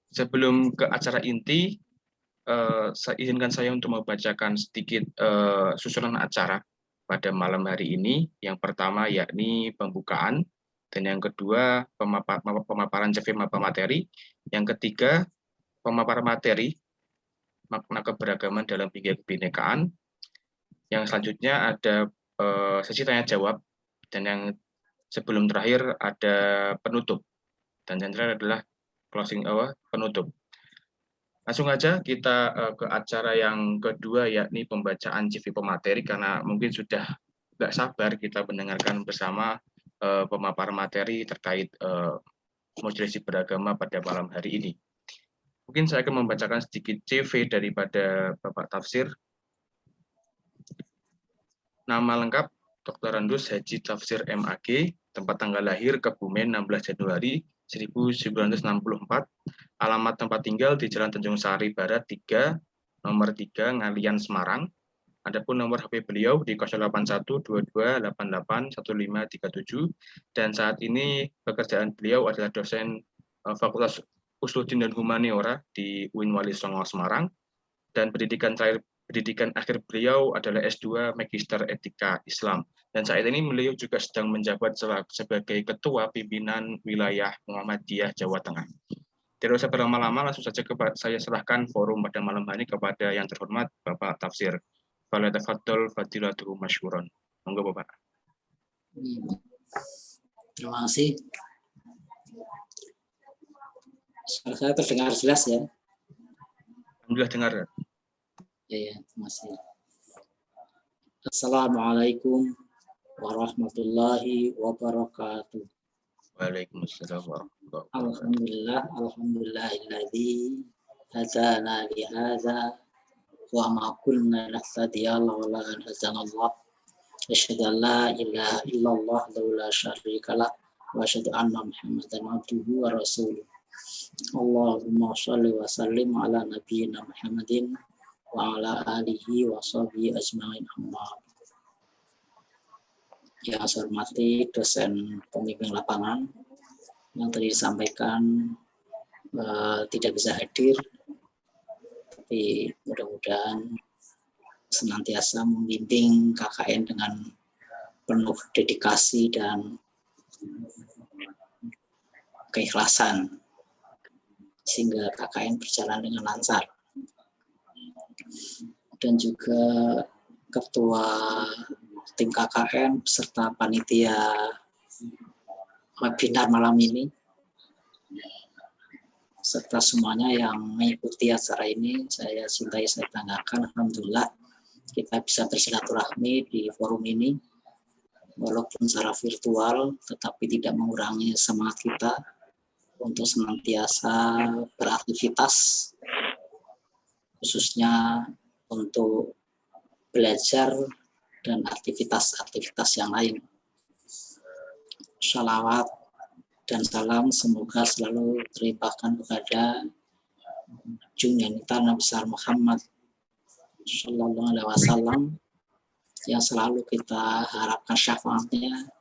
Sebelum ke acara inti, izinkan saya untuk membacakan sedikit susunan acara pada malam hari ini. Yang pertama yakni pembukaan, dan yang kedua pemaparan CV maba materi, yang ketiga pemaparan materi makna keberagaman dalam kebinekaan, yang selanjutnya ada sesi tanya jawab, dan yang sebelum terakhir ada penutup, dan yang terakhir adalah closing penutup. Langsung aja kita ke acara yang kedua, yakni pembacaan CV pemateri, karena mungkin sudah nggak sabar kita mendengarkan bersama pemaparan materi terkait Majelis Beragama pada malam hari ini. Mungkin saya akan membacakan sedikit CV daripada Bapak Tafsir. Nama lengkap Dr. Randus Haji Tafsir MAG, tempat tanggal lahir Kebumen 16 Januari 1964, alamat tempat tinggal di Jalan Tanjung Sari Barat 3, nomor 3, Ngalian, Semarang. Adapun nomor HP beliau di 0812881537, dan saat ini pekerjaan beliau adalah dosen Fakultas Usuluddin dan Humaniora di UIN Wali Songo, Semarang, dan pendidikan akhir beliau adalah S2 Magister Etika Islam. Dan saat ini beliau juga sedang menjabat sebagai Ketua Pimpinan Wilayah Muhammadiyah Jawa Tengah. Tidak usah berlama-lama, langsung saja saya serahkan forum pada malam hari kepada yang terhormat Bapak Tafsir. Falyatafaddal fadilatuhu masykuron. Monggo Bapak. Terima kasih. Suara saya terdengar jelas ya? Alhamdulillah dengar. Ya, terima kasih. Assalamualaikum warahmatullahi wabarakatuh. Waalaikumsalam warahmatullahi wabarakatuh. Alhamdulillah, alhamdulillahilladzi hadana li hadza wa ma kunna nahtadiya laula an hadanallah. Asyhadu an la ilaha illallah la syarikalah wa asyhadu anna Muhammadan abduhu wa rasuluh. Allahumma shalli wa sallim ala nabiyyina Muhammadin wa ala alihi wa sahbihi ajma'in amma. Yang saya hormati dosen pembimbing lapangan yang tadi disampaikan tidak bisa hadir, tapi mudah-mudahan senantiasa membimbing KKN dengan penuh dedikasi dan keikhlasan sehingga KKN berjalan dengan lancar. Dan juga ketua tim KKN beserta panitia webinar malam ini, serta semuanya yang mengikuti acara ini, saya cintai, saya banggakan. Alhamdulillah kita bisa bersilaturahmi di forum ini, walaupun secara virtual, tetapi tidak mengurangi semangat kita untuk senantiasa beraktivitas, khususnya untuk belajar dan aktivitas-aktivitas yang lain. Shalawat dan salam semoga selalu terlimpahkan kepada junjungan Nabi Muhammad Sallallahu Alaihi Wasallam yang selalu kita harapkan syafaatnya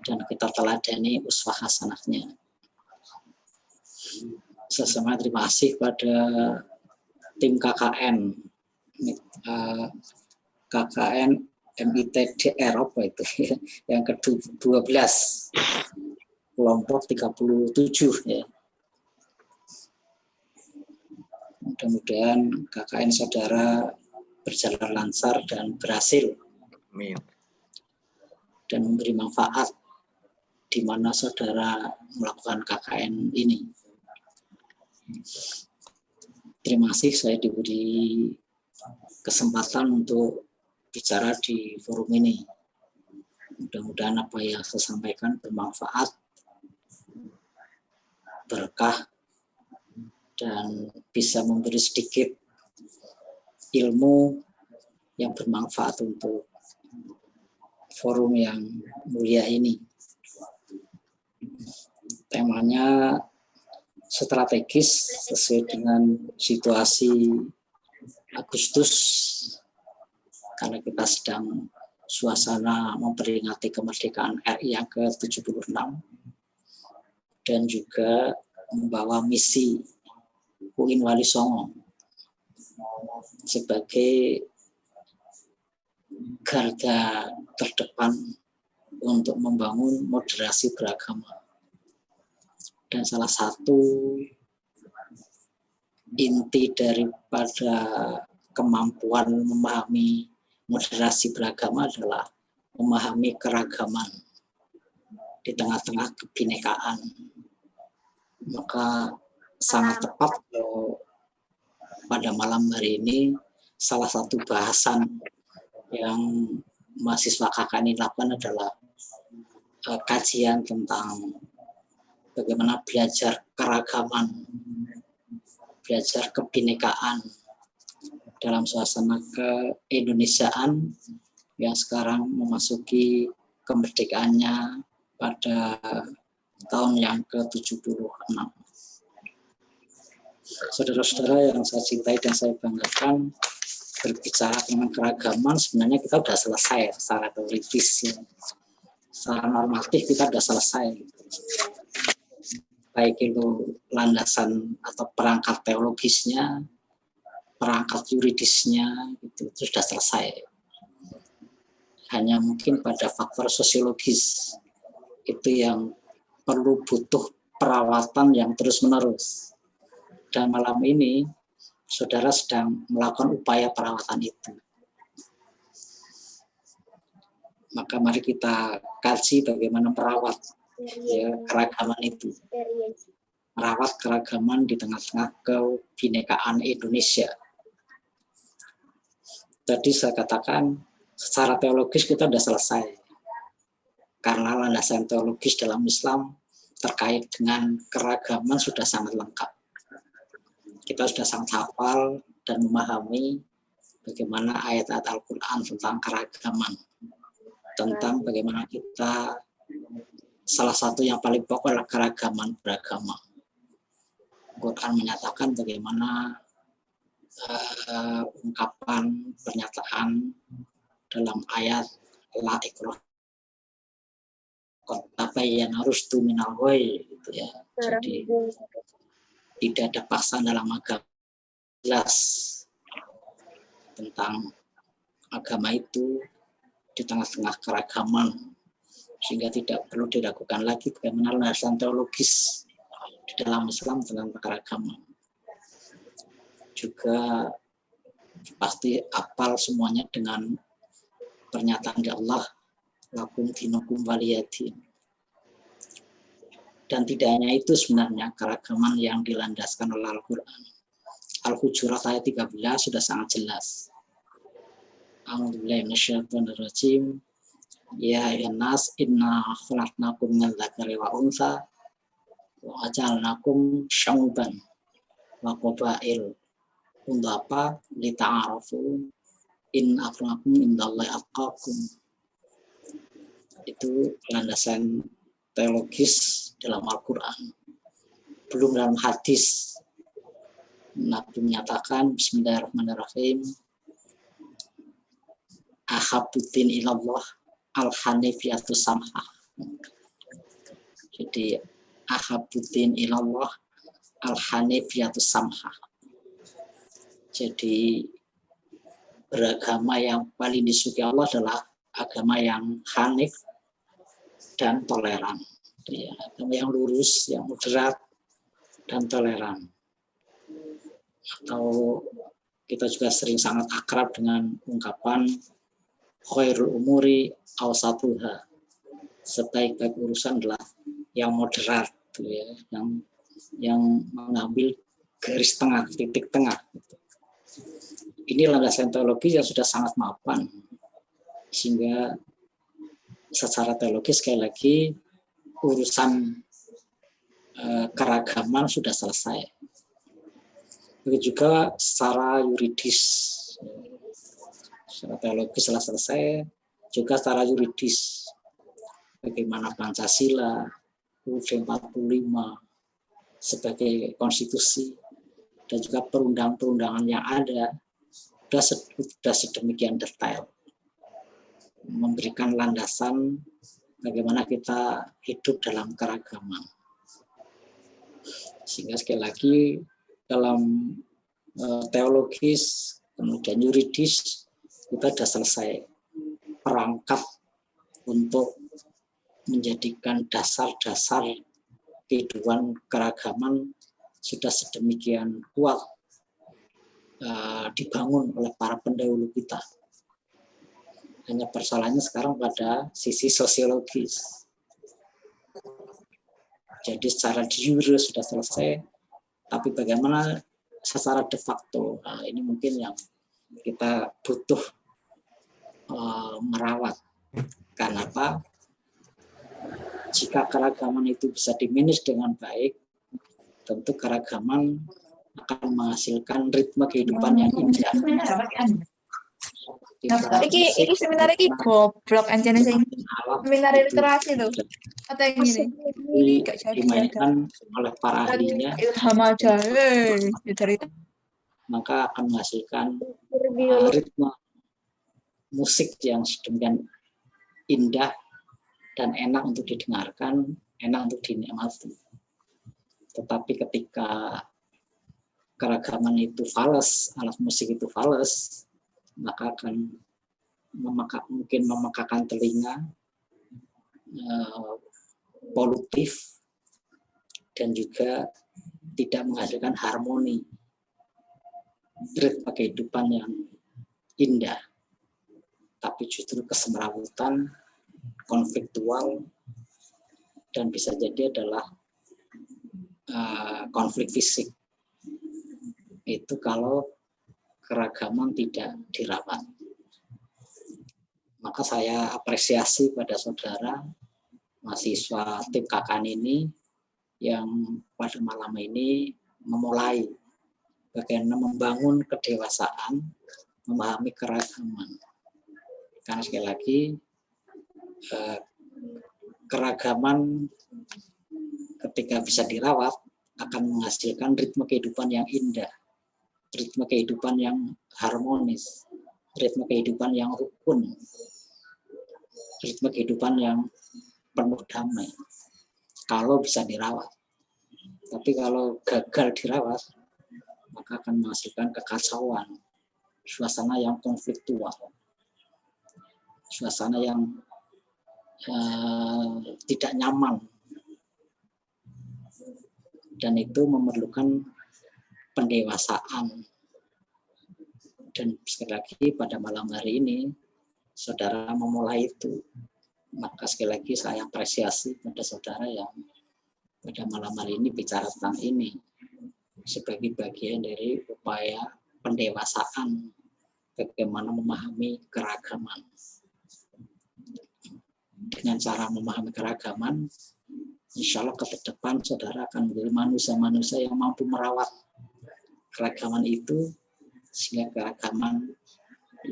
dan kita teladani uswah hasanahnya. Sesama terima kasih pada tim KKN MITD Eropa itu yang ke-12 kelompok 37 ya. Mudah-mudahan KKN saudara berjalan lancar dan berhasil. Amin. Dan memberi manfaat di mana saudara melakukan KKN ini. Terima kasih saya diberi kesempatan untuk bicara di forum ini. Mudah-mudahan apa yang saya sampaikan bermanfaat, berkah, dan bisa memberi sedikit ilmu yang bermanfaat untuk forum yang mulia ini. Temanya strategis sesuai dengan situasi Agustus, karena kita sedang suasana memperingati kemerdekaan RI yang ke-76, dan juga membawa misi UIN Wali Songo sebagai garda terdepan untuk membangun moderasi beragama. Dan salah satu inti daripada kemampuan memahami moderasi beragama adalah memahami keragaman di tengah-tengah kebinekaan. Maka sangat tepat kalau pada malam hari ini salah satu bahasan yang mahasiswa KKN lakukan adalah kajian tentang bagaimana belajar keragaman, belajar kebinekaan dalam suasana keindonesiaan yang sekarang memasuki kemerdekaannya pada tahun yang ke-76. Saudara-saudara yang saya cintai dan saya banggakan, berbicara tentang keragaman sebenarnya kita sudah selesai secara teoritis, ya. Secara normatif kita sudah selesai. Baik itu landasan atau perangkat teologisnya, perangkat yuridisnya, itu sudah selesai. Hanya mungkin pada faktor sosiologis itu yang perlu butuh perawatan yang terus-menerus. Dan malam ini saudara sedang melakukan upaya perawatan itu. Maka mari kita kaji bagaimana merawat keragaman itu. Merawat keragaman di tengah-tengah kebinekaan Indonesia. Tadi saya katakan secara teologis kita sudah selesai. Karena landasan teologis dalam Islam terkait dengan keragaman sudah sangat lengkap. Kita sudah sangat hafal dan memahami bagaimana ayat-ayat Al-Quran tentang keragaman. Tentang bagaimana kita, salah satu yang paling pokok adalah keragaman beragama. Al-Quran menyatakan bagaimana ungkapan, pernyataan dalam ayat la ikrah tabayyana rusdu minal ghayy, gitu ya. Jadi tidak ada paksaan dalam agama, jelas tentang agama itu di tengah-tengah keragaman, sehingga tidak perlu diragukan lagi bagaimana landasan teologis di dalam Islam tentang keragaman. Juga pasti apal semuanya dengan pernyataan dari Allah, lakum dinukum waliyadin. Dan tidak hanya itu sebenarnya keragaman yang dilandaskan oleh Al-Quran. Al-Hujurat ayat 13 sudah sangat jelas. A'udzubillahi minasyaitonirrajim. Ya ayyuhan nas inna khalaqnakum min dzakari wa untha wa ja'alnakum syu'uban wa qabail. Untuk apa? Lita'arafu in akramakum indallahi atqakum. Itu landasan teologis dalam Al-Quran. Belum dalam hadis. Nabi menyatakan bismillahirrahmanirrahim, ahabuddin ilallah al-hanifiyatus samhah. Jadi ahabuddin ilallah al-hanifiyatus samhah. Jadi beragama yang paling disukai Allah adalah agama yang hanif dan toleran. Ya, agama yang lurus, yang moderat, dan toleran. Atau kita juga sering sangat akrab dengan ungkapan khairul umuri awsatuha. Sebaik-baik urusan adalah yang moderat, ya, yang mengambil garis tengah, titik tengah. Ini landasan teologi yang sudah sangat mapan, sehingga secara teologis sekali lagi urusan keragaman sudah selesai. Begitu juga secara yuridis, secara teologis telah selesai, juga secara yuridis. Bagaimana Pancasila, UUD 45 sebagai konstitusi, dan juga perundang-perundangan yang ada, sudah sedemikian detail. Memberikan landasan bagaimana kita hidup dalam keragaman. Sehingga sekali lagi dalam teologis, kemudian yuridis, kita sudah selesai perangkat untuk menjadikan dasar-dasar kehidupan keragaman sudah sedemikian kuat dibangun oleh para pendahulu kita. Hanya persoalannya sekarang pada sisi sosiologis. Jadi secara de jure sudah selesai, tapi bagaimana secara de facto, ini mungkin yang kita butuh merawat. Karena apa? Jika keragaman itu bisa dimanage dengan baik, tentu keragaman akan menghasilkan ritme kehidupan yang indah. Iki seminar iki goblok anjane sing seminar literasi lho. Atau yang ini gak jadi dimainkan oleh para ahlinya, ilham aja. Cerita maka akan menghasilkan ritme musik yang sedemikian indah dan enak untuk didengarkan, enak untuk dinikmati. Tetapi ketika keragaman itu fales, alat musik itu fales, maka akan mungkin memekakan telinga, polutif, dan juga tidak menghasilkan harmoni, ritme kehidupan yang indah, tapi justru kesemrawutan, konfliktual, dan bisa jadi adalah konflik fisik. Itu kalau keragaman tidak dirawat. Maka saya apresiasi pada saudara mahasiswa tim KKN ini yang pada malam ini memulai bagaimana membangun kedewasaan, memahami keragaman. Karena sekali lagi keragaman ketika bisa dirawat akan menghasilkan ritme kehidupan yang indah, ritme kehidupan yang harmonis, ritme kehidupan yang rukun, ritme kehidupan yang penuh damai. Kalau bisa dirawat. Tapi kalau gagal dirawat, maka akan menghasilkan kekacauan, suasana yang konfliktual, suasana yang tidak nyaman. Dan itu memerlukan pendewasaan. Dan sekali lagi pada malam hari ini, saudara memulai itu. Maka sekali lagi saya apresiasi pada saudara yang pada malam hari ini bicara tentang ini. Sebagai bagian dari upaya pendewasaan bagaimana memahami keragaman. Dengan cara memahami keragaman, insya Allah ke depan saudara akan menjadi manusia-manusia yang mampu merawat keragaman itu, sehingga keragaman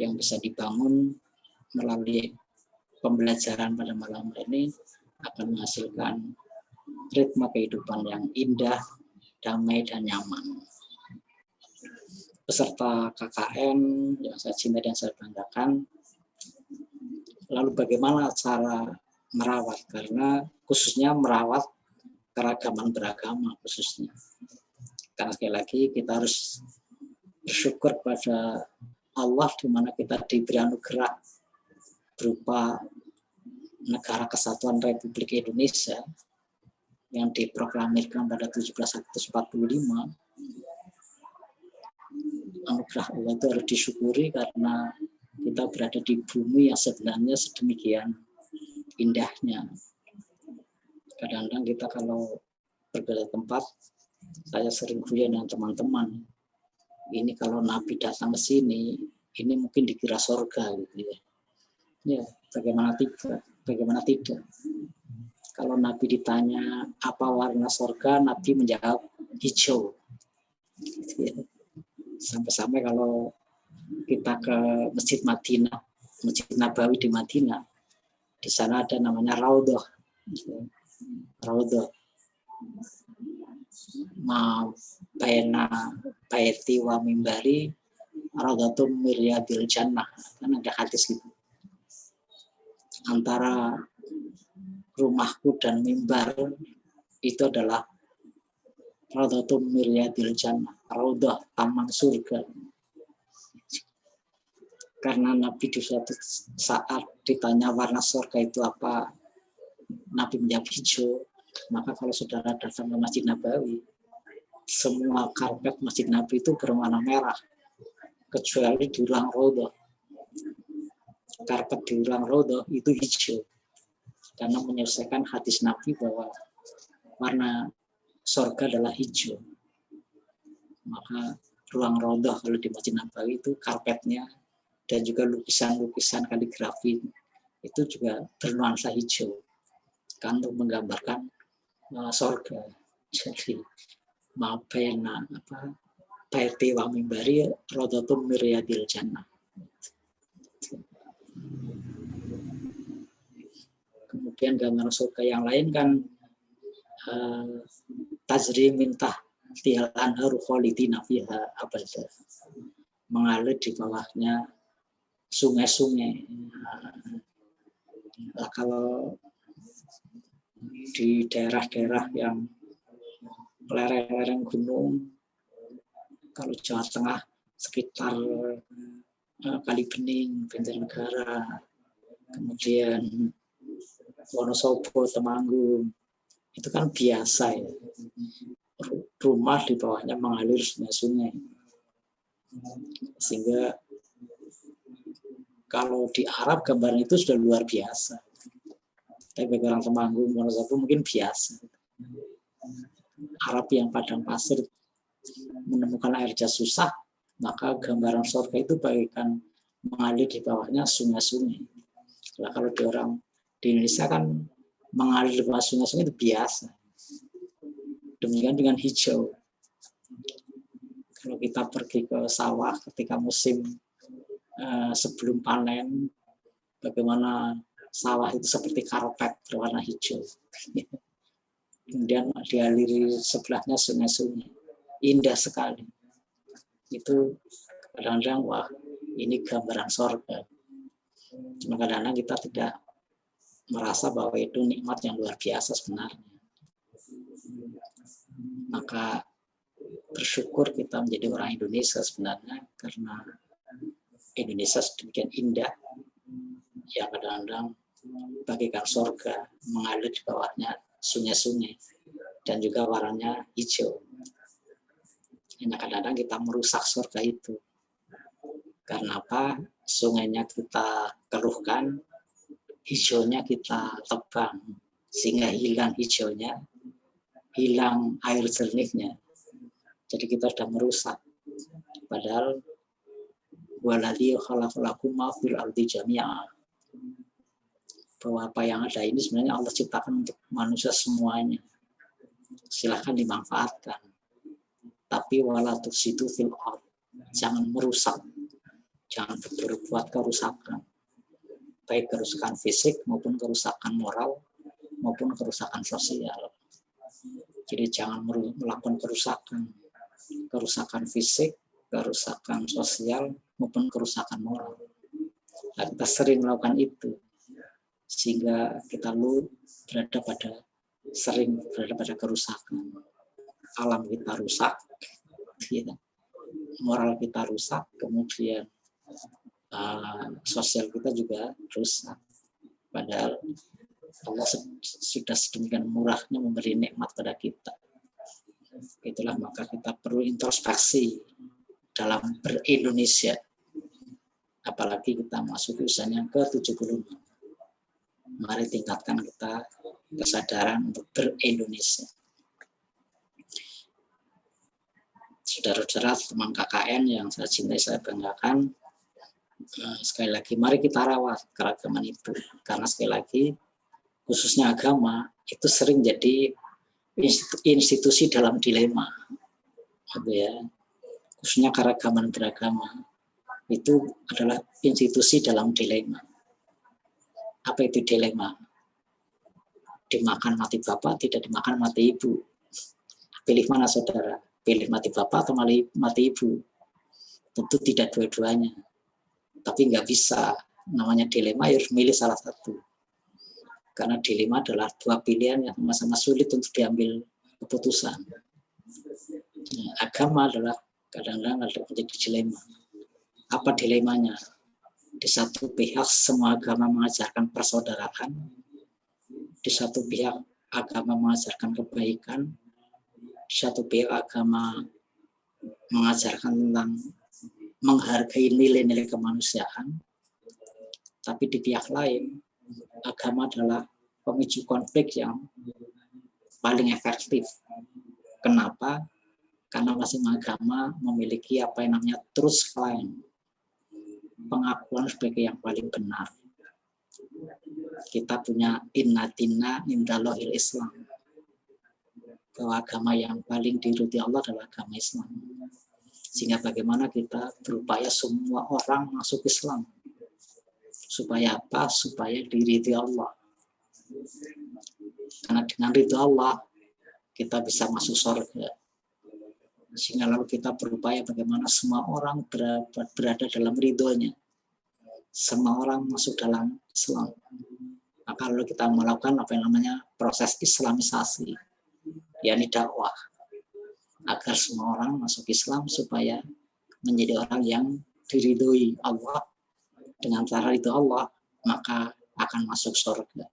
yang bisa dibangun melalui pembelajaran pada malam ini akan menghasilkan ritme kehidupan yang indah, damai, dan nyaman. Peserta KKN yang saya cintai dan saya banggakan, lalu bagaimana cara merawat, karena khususnya merawat keragaman beragama khususnya. Karena sekali lagi kita harus bersyukur pada Allah di mana kita diberi anugerah berupa Negara Kesatuan Republik Indonesia yang diproklamirkan pada 17 Agustus 45. Anugerah Allah itu harus disyukuri karena kita berada di bumi yang sebenarnya sedemikian indahnya. Kadang-kadang kita kalau pergi ke tempat, saya sering guyon dengan teman-teman. Ini kalau Nabi datang ke sini, ini mungkin dikira surga gitu ya. Ya, bagaimana tidak? Bagaimana tidak? Kalau Nabi ditanya apa warna surga, Nabi menjawab hijau. Gitu ya. Sampai-sampai kalau kita ke Masjid Madinah, Masjid Nabawi di Madinah, di sana ada namanya Raudhah. Raudhah. Ma baina baiti wa mimbari Raudhatum miryadil jannah. Kan ada hadis gitu. Antara rumahku dan mimbar itu adalah Raudhatum miryadil jannah, raudhah taman surga. Karena Nabi di suatu saat ditanya warna surga itu apa, Nabi menjawab hijau. Maka kalau saudara datang ke Masjid Nabawi, semua karpet Masjid Nabawi itu berwarna merah, kecuali di ruang raudhah. Karpet di ruang raudhah itu hijau, karena menyelesaikan hadis Nabi bahwa warna surga adalah hijau. Maka ruang raudhah kalau di Masjid Nabawi itu karpetnya dan juga lukisan-lukisan kaligrafi itu juga bernuansa hijau, kan untuk menggambarkan surga. Jadi mabena apa baiti wa mimbari raudhatum miryadil jannah. Kemudian gambaran surga yang lain kan tajri mintah tial anharu khalidina fiha abada, mengalir di bawahnya sungai-sungai. Nah, kalau di daerah-daerah yang lereng-lereng gunung, kalau Jawa Tengah sekitar Kalibening, Banjarnegara, kemudian Wonosobo, Temanggung, itu kan biasa ya. Rumah di bawahnya mengalir sungai-sungai. Sehingga kalau di Arab gambaran itu sudah luar biasa. Tapi bagi orang Temanggung, Wonosobo mungkin biasa. Arab yang padang pasir menemukan air jas susah, maka gambaran surga itu bagaikan mengalir di bawahnya sungai-sungai. Nah, kalau di orang di Indonesia kan mengalir di bawah sungai-sungai itu biasa. Demikian dengan hijau. Kalau kita pergi ke sawah ketika musim sebelum panen, bagaimana sawah itu seperti karpet berwarna hijau. Kemudian dialiri sebelahnya sungai-sungai. Indah sekali. Itu kadang-kadang, wah, ini gambaran surga. Cuma kadang-kadang kita tidak merasa bahwa itu nikmat yang luar biasa sebenarnya. Maka bersyukur kita menjadi orang Indonesia sebenarnya, karena Indonesia sedemikian indah yang kadang-kadang bagaikan surga, mengalir di bawahnya sungai-sungai dan juga warnanya hijau. Hanya kadang-kadang kita merusak surga itu. Karena apa? Sungainya kita keruhkan, hijaunya kita tebang, sehingga hilang hijaunya, hilang air jernihnya. Jadi kita sudah merusak. Padahal waladzi khalaqalakum ma fil ardi jami'a, bahwa apa yang ada ini sebenarnya Allah ciptakan untuk manusia semuanya. Silahkan dimanfaatkan. Tapi wala tufsidu fil ard, jangan merusak. Jangan berbuat kerusakan. Baik kerusakan fisik maupun kerusakan moral maupun kerusakan sosial. Jadi jangan melakukan kerusakan. Kerusakan fisik, kerusakan sosial maupun kerusakan moral. Nah, kita sering melakukan itu. Sehingga kita sering berada pada kerusakan. Alam kita rusak, moral kita rusak, kemudian sosial kita juga rusak. Padahal Allah sudah sedemikian murahnya memberi nikmat pada kita. Itulah maka kita perlu introspeksi dalam ber-Indonesia. Apalagi kita masuk usianya ke-75. Mari tingkatkan kita kesadaran untuk ber-Indonesia. Saudara-saudara, teman KKN yang saya cintai, saya banggakan, sekali lagi mari kita rawat keragaman itu. Karena sekali lagi, khususnya agama, itu sering jadi institusi dalam dilema. Ya. Khususnya keragaman beragama, itu adalah institusi dalam dilema. Apa itu dilema? Dimakan mati bapak, tidak dimakan mati ibu. Pilih mana saudara? Pilih mati bapak atau mati ibu? Tentu tidak dua-duanya. Tapi nggak bisa. Namanya dilema, harus milih salah satu. Karena dilema adalah dua pilihan yang sama-sama sulit untuk diambil keputusan. Agama adalah kadang-kadang ada menjadi dilema. Apa dilemanya? Di satu pihak semua agama mengajarkan persaudaraan, di satu pihak agama mengajarkan kebaikan, di satu pihak agama mengajarkan tentang menghargai nilai-nilai kemanusiaan, tapi di pihak lain agama adalah pemicu konflik yang paling efektif. Kenapa? Karena masing agama memiliki apa yang namanya truth claim, pengakuan sebagai yang paling benar. Kita punya inna dina indallahil Islam, bahwa agama yang paling diridhoi Allah adalah agama Islam. Sehingga bagaimana kita berupaya semua orang masuk Islam. Supaya apa? Supaya diridhoi Allah. Karena dengan ridho Allah kita bisa masuk surga. Sehingga lalu kita berupaya bagaimana semua orang berada dalam ridhonya. Semua orang masuk dalam Islam. Maka lalu kita melakukan apa yang namanya proses Islamisasi, yakni dakwah, agar semua orang masuk Islam supaya menjadi orang yang diridhoi Allah. Dengan cara itu Allah, maka akan masuk surga.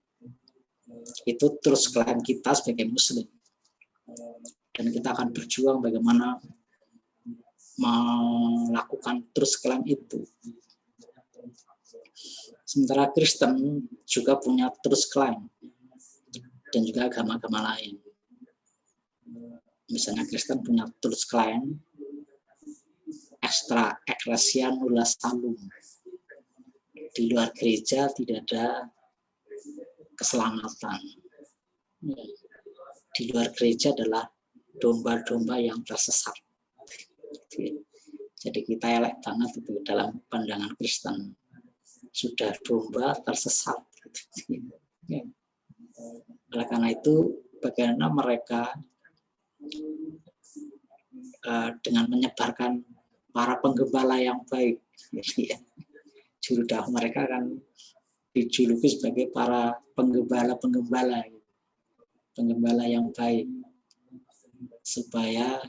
Itu terus klaim kita sebagai Muslim. Dan kita akan berjuang bagaimana melakukan terus klaim itu. Sementara Kristen juga punya terus klaim, dan juga agama-agama lain. Misalnya Kristen punya terus klaim extra ecclesia nulla salum. Di luar gereja tidak ada keselamatan. Di luar gereja adalah domba-domba yang tersesat. Jadi kita elek banget itu dalam pandangan Kristen. Sudah domba tersesat. Oleh karena itu, bagaimana mereka dengan menyebarkan para penggembala yang baik. Juru dakwah mereka kan dijuluki sebagai para penggembala yang baik, supaya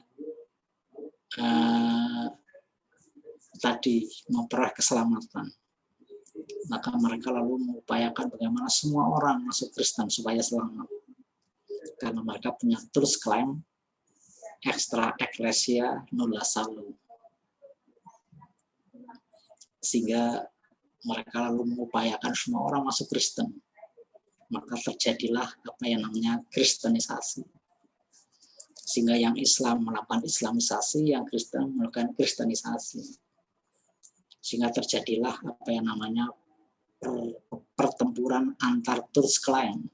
tadi memperoleh keselamatan. Maka mereka lalu mengupayakan bagaimana semua orang masuk Kristen supaya selamat, karena mereka punya terus klaim extra ecclesia nulla salum, sehingga mereka lalu mengupayakan semua orang masuk Kristen. Maka terjadilah apa yang namanya kristenisasi. Sehingga yang Islam melakukan islamisasi, yang Kristen melakukan kristenisasi. Sehingga terjadilah apa yang namanya pertempuran antar truth claim.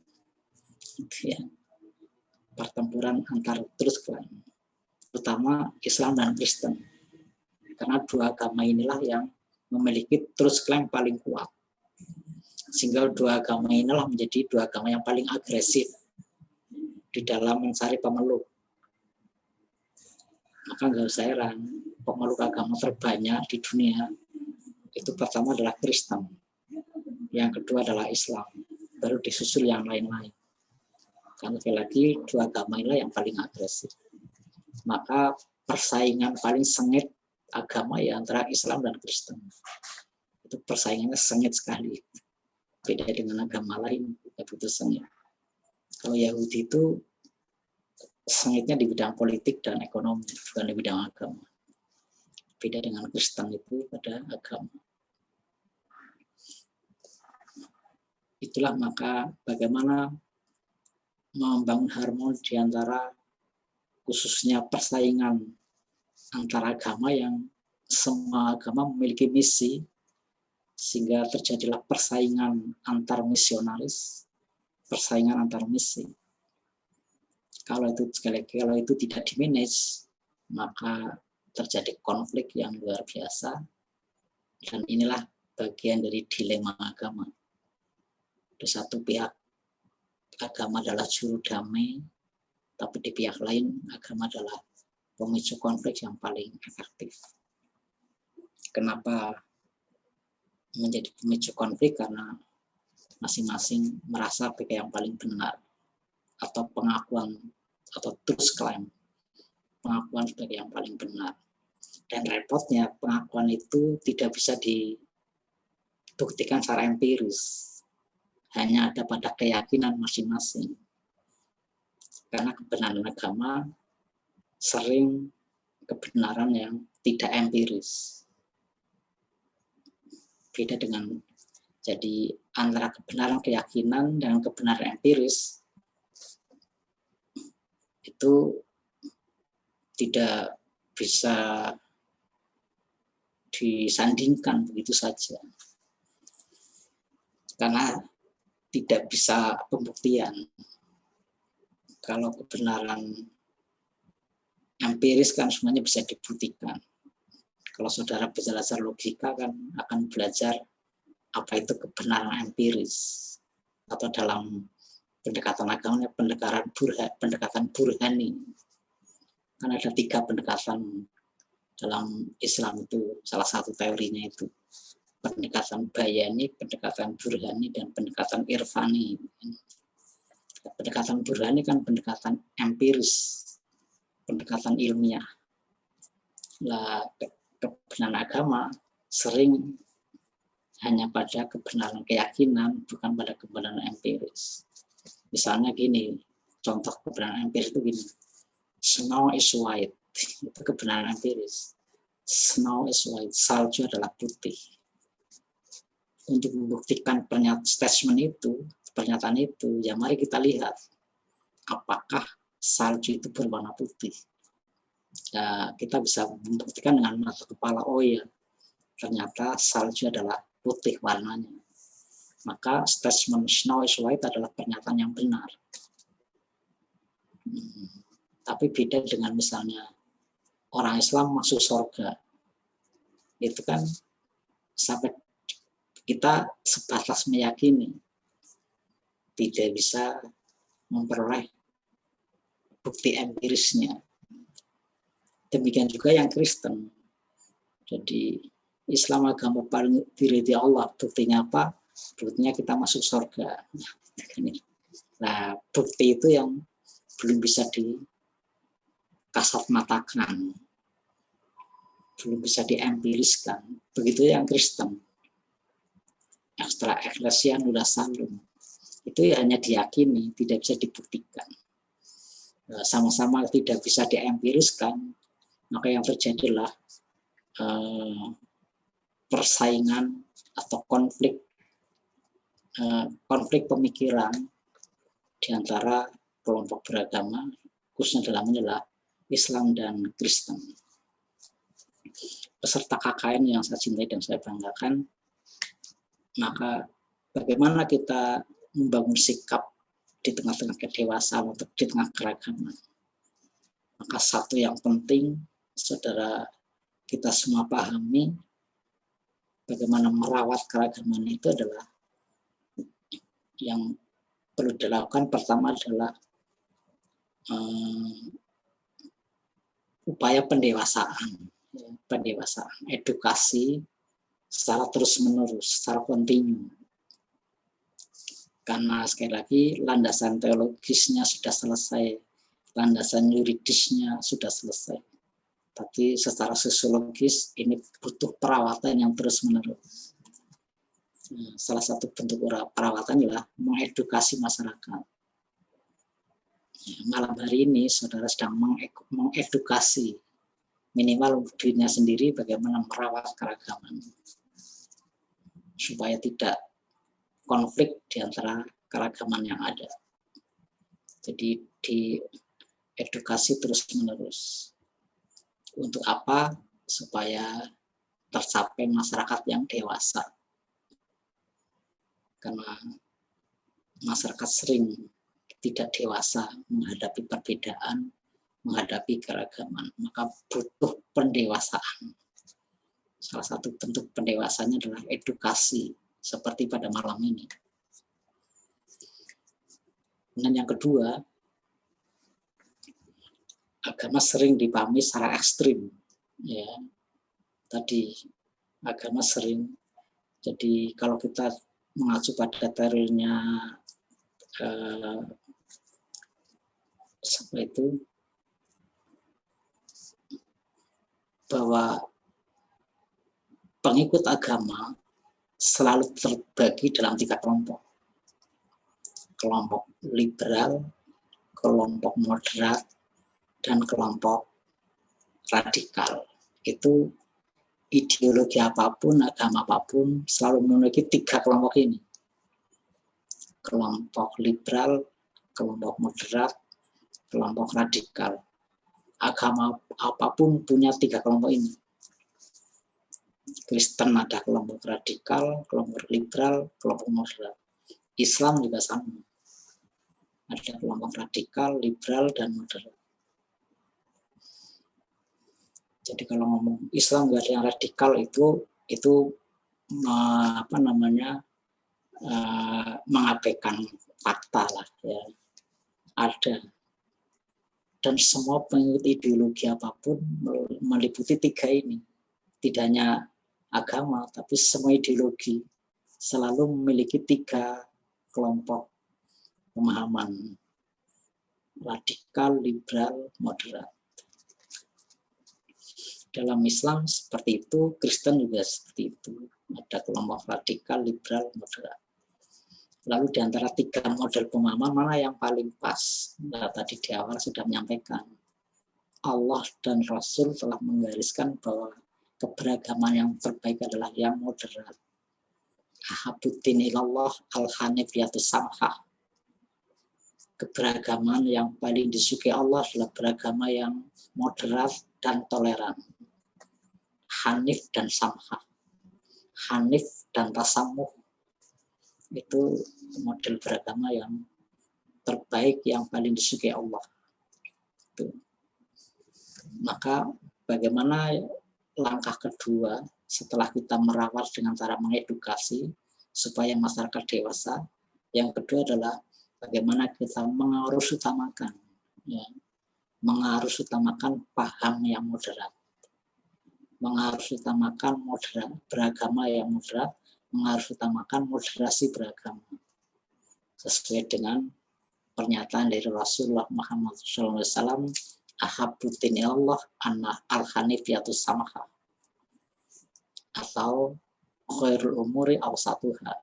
Pertempuran antar truth claim. Terutama Islam dan Kristen. Karena dua agama inilah yang memiliki truth claim paling kuat. Sehingga dua agama inilah menjadi dua agama yang paling agresif di dalam mencari pemeluk. Maka nggak usah heran, pemeluk agama terbanyak di dunia itu pertama adalah Kristen, yang kedua adalah Islam, baru disusul yang lain-lain. Karena lagi dua agama inilah yang paling agresif. Maka persaingan paling sengit agama ya antara Islam dan Kristen. Itu persaingannya sengit sekali. Beda dengan agama lain, ya betul sengit. Kalau Yahudi itu sengitnya di bidang politik dan ekonomi, bukan di bidang agama. Beda dengan Kristen itu pada agama. Itulah maka bagaimana membangun harmoni di antara khususnya persaingan antara agama yang semua agama memiliki misi, sehingga terjadilah persaingan antar misionaris, persaingan antar misi. Kalau itu tidak dimanage, maka terjadi konflik yang luar biasa, dan inilah bagian dari dilema agama. Di satu pihak agama adalah juru damai, tapi di pihak lain agama adalah pemicu konflik yang paling efektif. Kenapa menjadi pemicu konflik? Karena masing-masing merasa yang paling benar, atau pengakuan atau truth claim, pengakuan sebagai yang paling benar. Dan repotnya pengakuan itu tidak bisa dibuktikan secara empiris, hanya ada pada keyakinan masing-masing. Karena kebenaran agama sering kebenaran yang tidak empiris. Beda dengan, jadi antara kebenaran keyakinan dan kebenaran empiris itu tidak bisa disandingkan begitu saja. Karena tidak bisa pembuktian. Kalau kebenaran empiris kan semuanya bisa dibuktikan. Kalau saudara belajar logika kan akan belajar apa itu kebenaran empiris. Atau dalam pendekatan agamanya pendekatan burhani. Kan ada 3 pendekatan dalam Islam itu, salah satu teorinya itu. Pendekatan bayani, pendekatan burhani, dan pendekatan irfani. Pendekatan burhani kan pendekatan empiris, pendekatan ilmiah. Lah, kebenaran agama sering hanya pada kebenaran keyakinan, bukan pada kebenaran empiris. Misalnya gini, contoh kebenaran empiris itu gini, snow is white, itu kebenaran empiris. Snow is white, salju adalah putih. Untuk membuktikan pernyataan itu, ya mari kita lihat apakah salju itu berwarna putih. Nah, kita bisa membuktikan dengan mata kepala, oh ya, ternyata salju adalah putih warnanya. Maka statement snow is white adalah pernyataan yang benar. Tapi beda dengan misalnya orang Islam masuk surga. Itu kan sampai kita sebatas meyakini, tidak bisa memperoleh bukti empirisnya. Demikian juga yang Kristen. Jadi Islam agama paling diridhoi Allah. Buktinya apa? Buktinya kita masuk surga. Nah, bukti itu yang belum bisa dikasat matakan, belum bisa diempiriskan. Begitu yang Kristen. Extra ecclesia nulla salum. Itu hanya diyakini, tidak bisa dibuktikan. Sama-sama tidak bisa diempiriskan, maka yang terjadilah persaingan atau konflik pemikiran di antara kelompok beragama, khususnya dalamnya adalah Islam dan Kristen. Peserta KKN yang saya cintai dan saya banggakan, maka bagaimana kita membangun sikap di tengah-tengah kedewasaan atau di tengah keragaman. Maka satu yang penting, saudara, kita semua pahami, bagaimana merawat keragaman itu adalah yang perlu dilakukan. Pertama adalah upaya pendewasaan, edukasi secara terus-menerus, secara kontinu. Karena sekali lagi landasan teologisnya sudah selesai, landasan yuridisnya sudah selesai. Tapi secara sosiologis ini butuh perawatan yang terus-menerus. Salah satu bentuk perawatan adalah mengedukasi masyarakat. Malam hari ini saudara sedang mengedukasi minimal dirinya sendiri bagaimana merawat keragaman supaya tidak konflik di antara keragaman yang ada. Jadi diedukasi terus-menerus. Untuk apa? Supaya tercapai masyarakat yang dewasa. Karena masyarakat sering tidak dewasa menghadapi perbedaan, menghadapi keragaman. Maka butuh pendewasaan. Salah satu bentuk pendewasannya adalah edukasi, seperti pada malam ini. Dan yang kedua, agama sering dipahami secara ekstrim. Ya, tadi agama sering. Jadi kalau kita mengacu pada teorinya bahwa pengikut agama selalu terbagi dalam 3 kelompok. Kelompok liberal, kelompok moderat, dan kelompok radikal. Itu ideologi apapun, agama apapun selalu memiliki 3 kelompok ini. Kelompok liberal, kelompok moderat, kelompok radikal. Agama apapun punya 3 kelompok ini. Kristen ada kelompok radikal, kelompok liberal, kelompok moderat. Islam juga sama. Ada kelompok radikal, liberal, dan moderat. Jadi kalau ngomong Islam nggak ada yang radikal itu mengabaikan fakta lah ya. Ada. Dan semua pengikut ideologi apapun meliputi 3 ini. Tidak hanya agama, tapi semua ideologi selalu memiliki 3 kelompok pemahaman. Radikal, liberal, moderat. Dalam Islam seperti itu, Kristen juga seperti itu. Ada kelompok radikal, liberal, moderat. Lalu di antara 3 model pemahaman mana yang paling pas? Nah, tadi di awal sudah menyampaikan. Allah dan Rasul telah menggariskan bahwa keberagaman yang terbaik adalah yang moderat. Ahabuddin ilallah al-hanifiyatus samhah. Keberagaman yang paling disukai Allah adalah beragama yang moderat dan toleran. Hanif dan samhah. Hanif dan tasamuh. Itu model beragama yang terbaik, yang paling disukai Allah. Itu. Maka bagaimana langkah kedua setelah kita merawat dengan cara mengedukasi supaya masyarakat dewasa? Yang kedua adalah bagaimana kita mengharusutamakan, ya, mengharusutamakan paham yang moderat, mengharusutamakan moderat, beragama yang moderat, mengharusutamakan moderasi beragama sesuai dengan pernyataan dari Rasulullah Muhammad SAW, ahabuddin ilallah al-hanifiyatus samhah, atau khairul umuri awsatuha,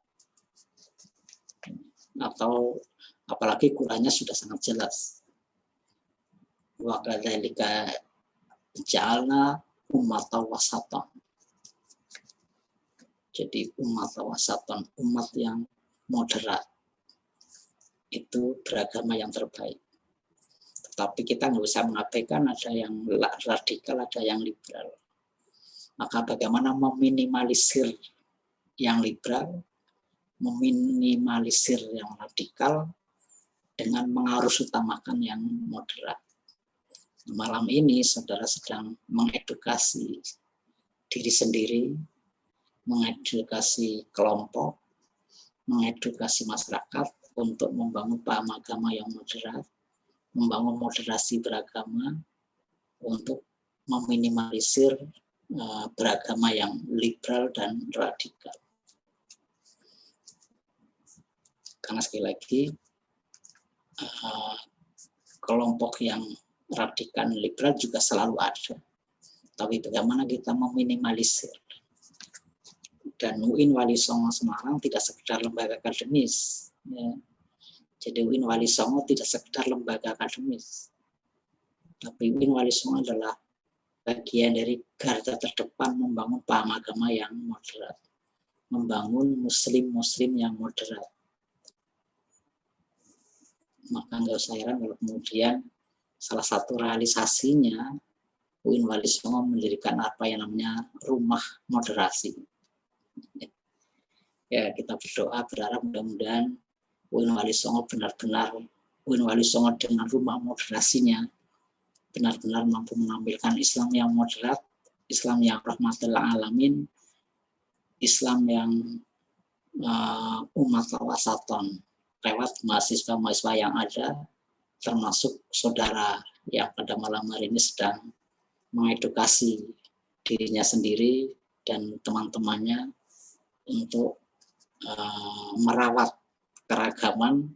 atau apalagi Qurannya sudah sangat jelas. Wa kadzalika ja'alna ummatan wasatan. Jadi umat wasatan, umat yang moderat, itu beragama yang terbaik. Tetapi kita nggak bisa mengabaikan ada yang radikal, ada yang liberal. Maka bagaimana meminimalisir yang liberal, meminimalisir yang radikal dengan mengharusutamakan yang moderat. Malam ini saudara sedang mengedukasi diri sendiri, mengedukasi kelompok, mengedukasi masyarakat untuk membangun paham agama yang moderat, membangun moderasi beragama untuk meminimalisir beragama yang liberal dan radikal. Karena sekali lagi kelompok yang radikal liberal juga selalu ada. Tapi bagaimana kita meminimalisir? Dan UIN Wali Songo Semarang tidak sekedar lembaga akademis. Ya. Jadi UIN Wali Songo tidak sekedar lembaga akademis. Tapi UIN Wali Songo adalah bagian dari garda terdepan membangun paham agama yang moderat. Membangun muslim-muslim yang moderat. Maka nggak usah heran kalau kemudian salah satu realisasinya UIN Wali Songo mendirikan apa yang namanya rumah moderasi. Ya, kita berdoa berharap mudah-mudahan UIN Wali Songo benar-benar UIN Wali Songo dengan rumah moderasinya benar-benar mampu menampilkan Islam yang moderat, Islam yang rahmatul alamin, Islam yang umat wasatan lewat mahasiswa-mahasiswa yang ada, termasuk saudara yang pada malam hari ini sedang mengedukasi dirinya sendiri dan teman-temannya untuk merawat keragaman,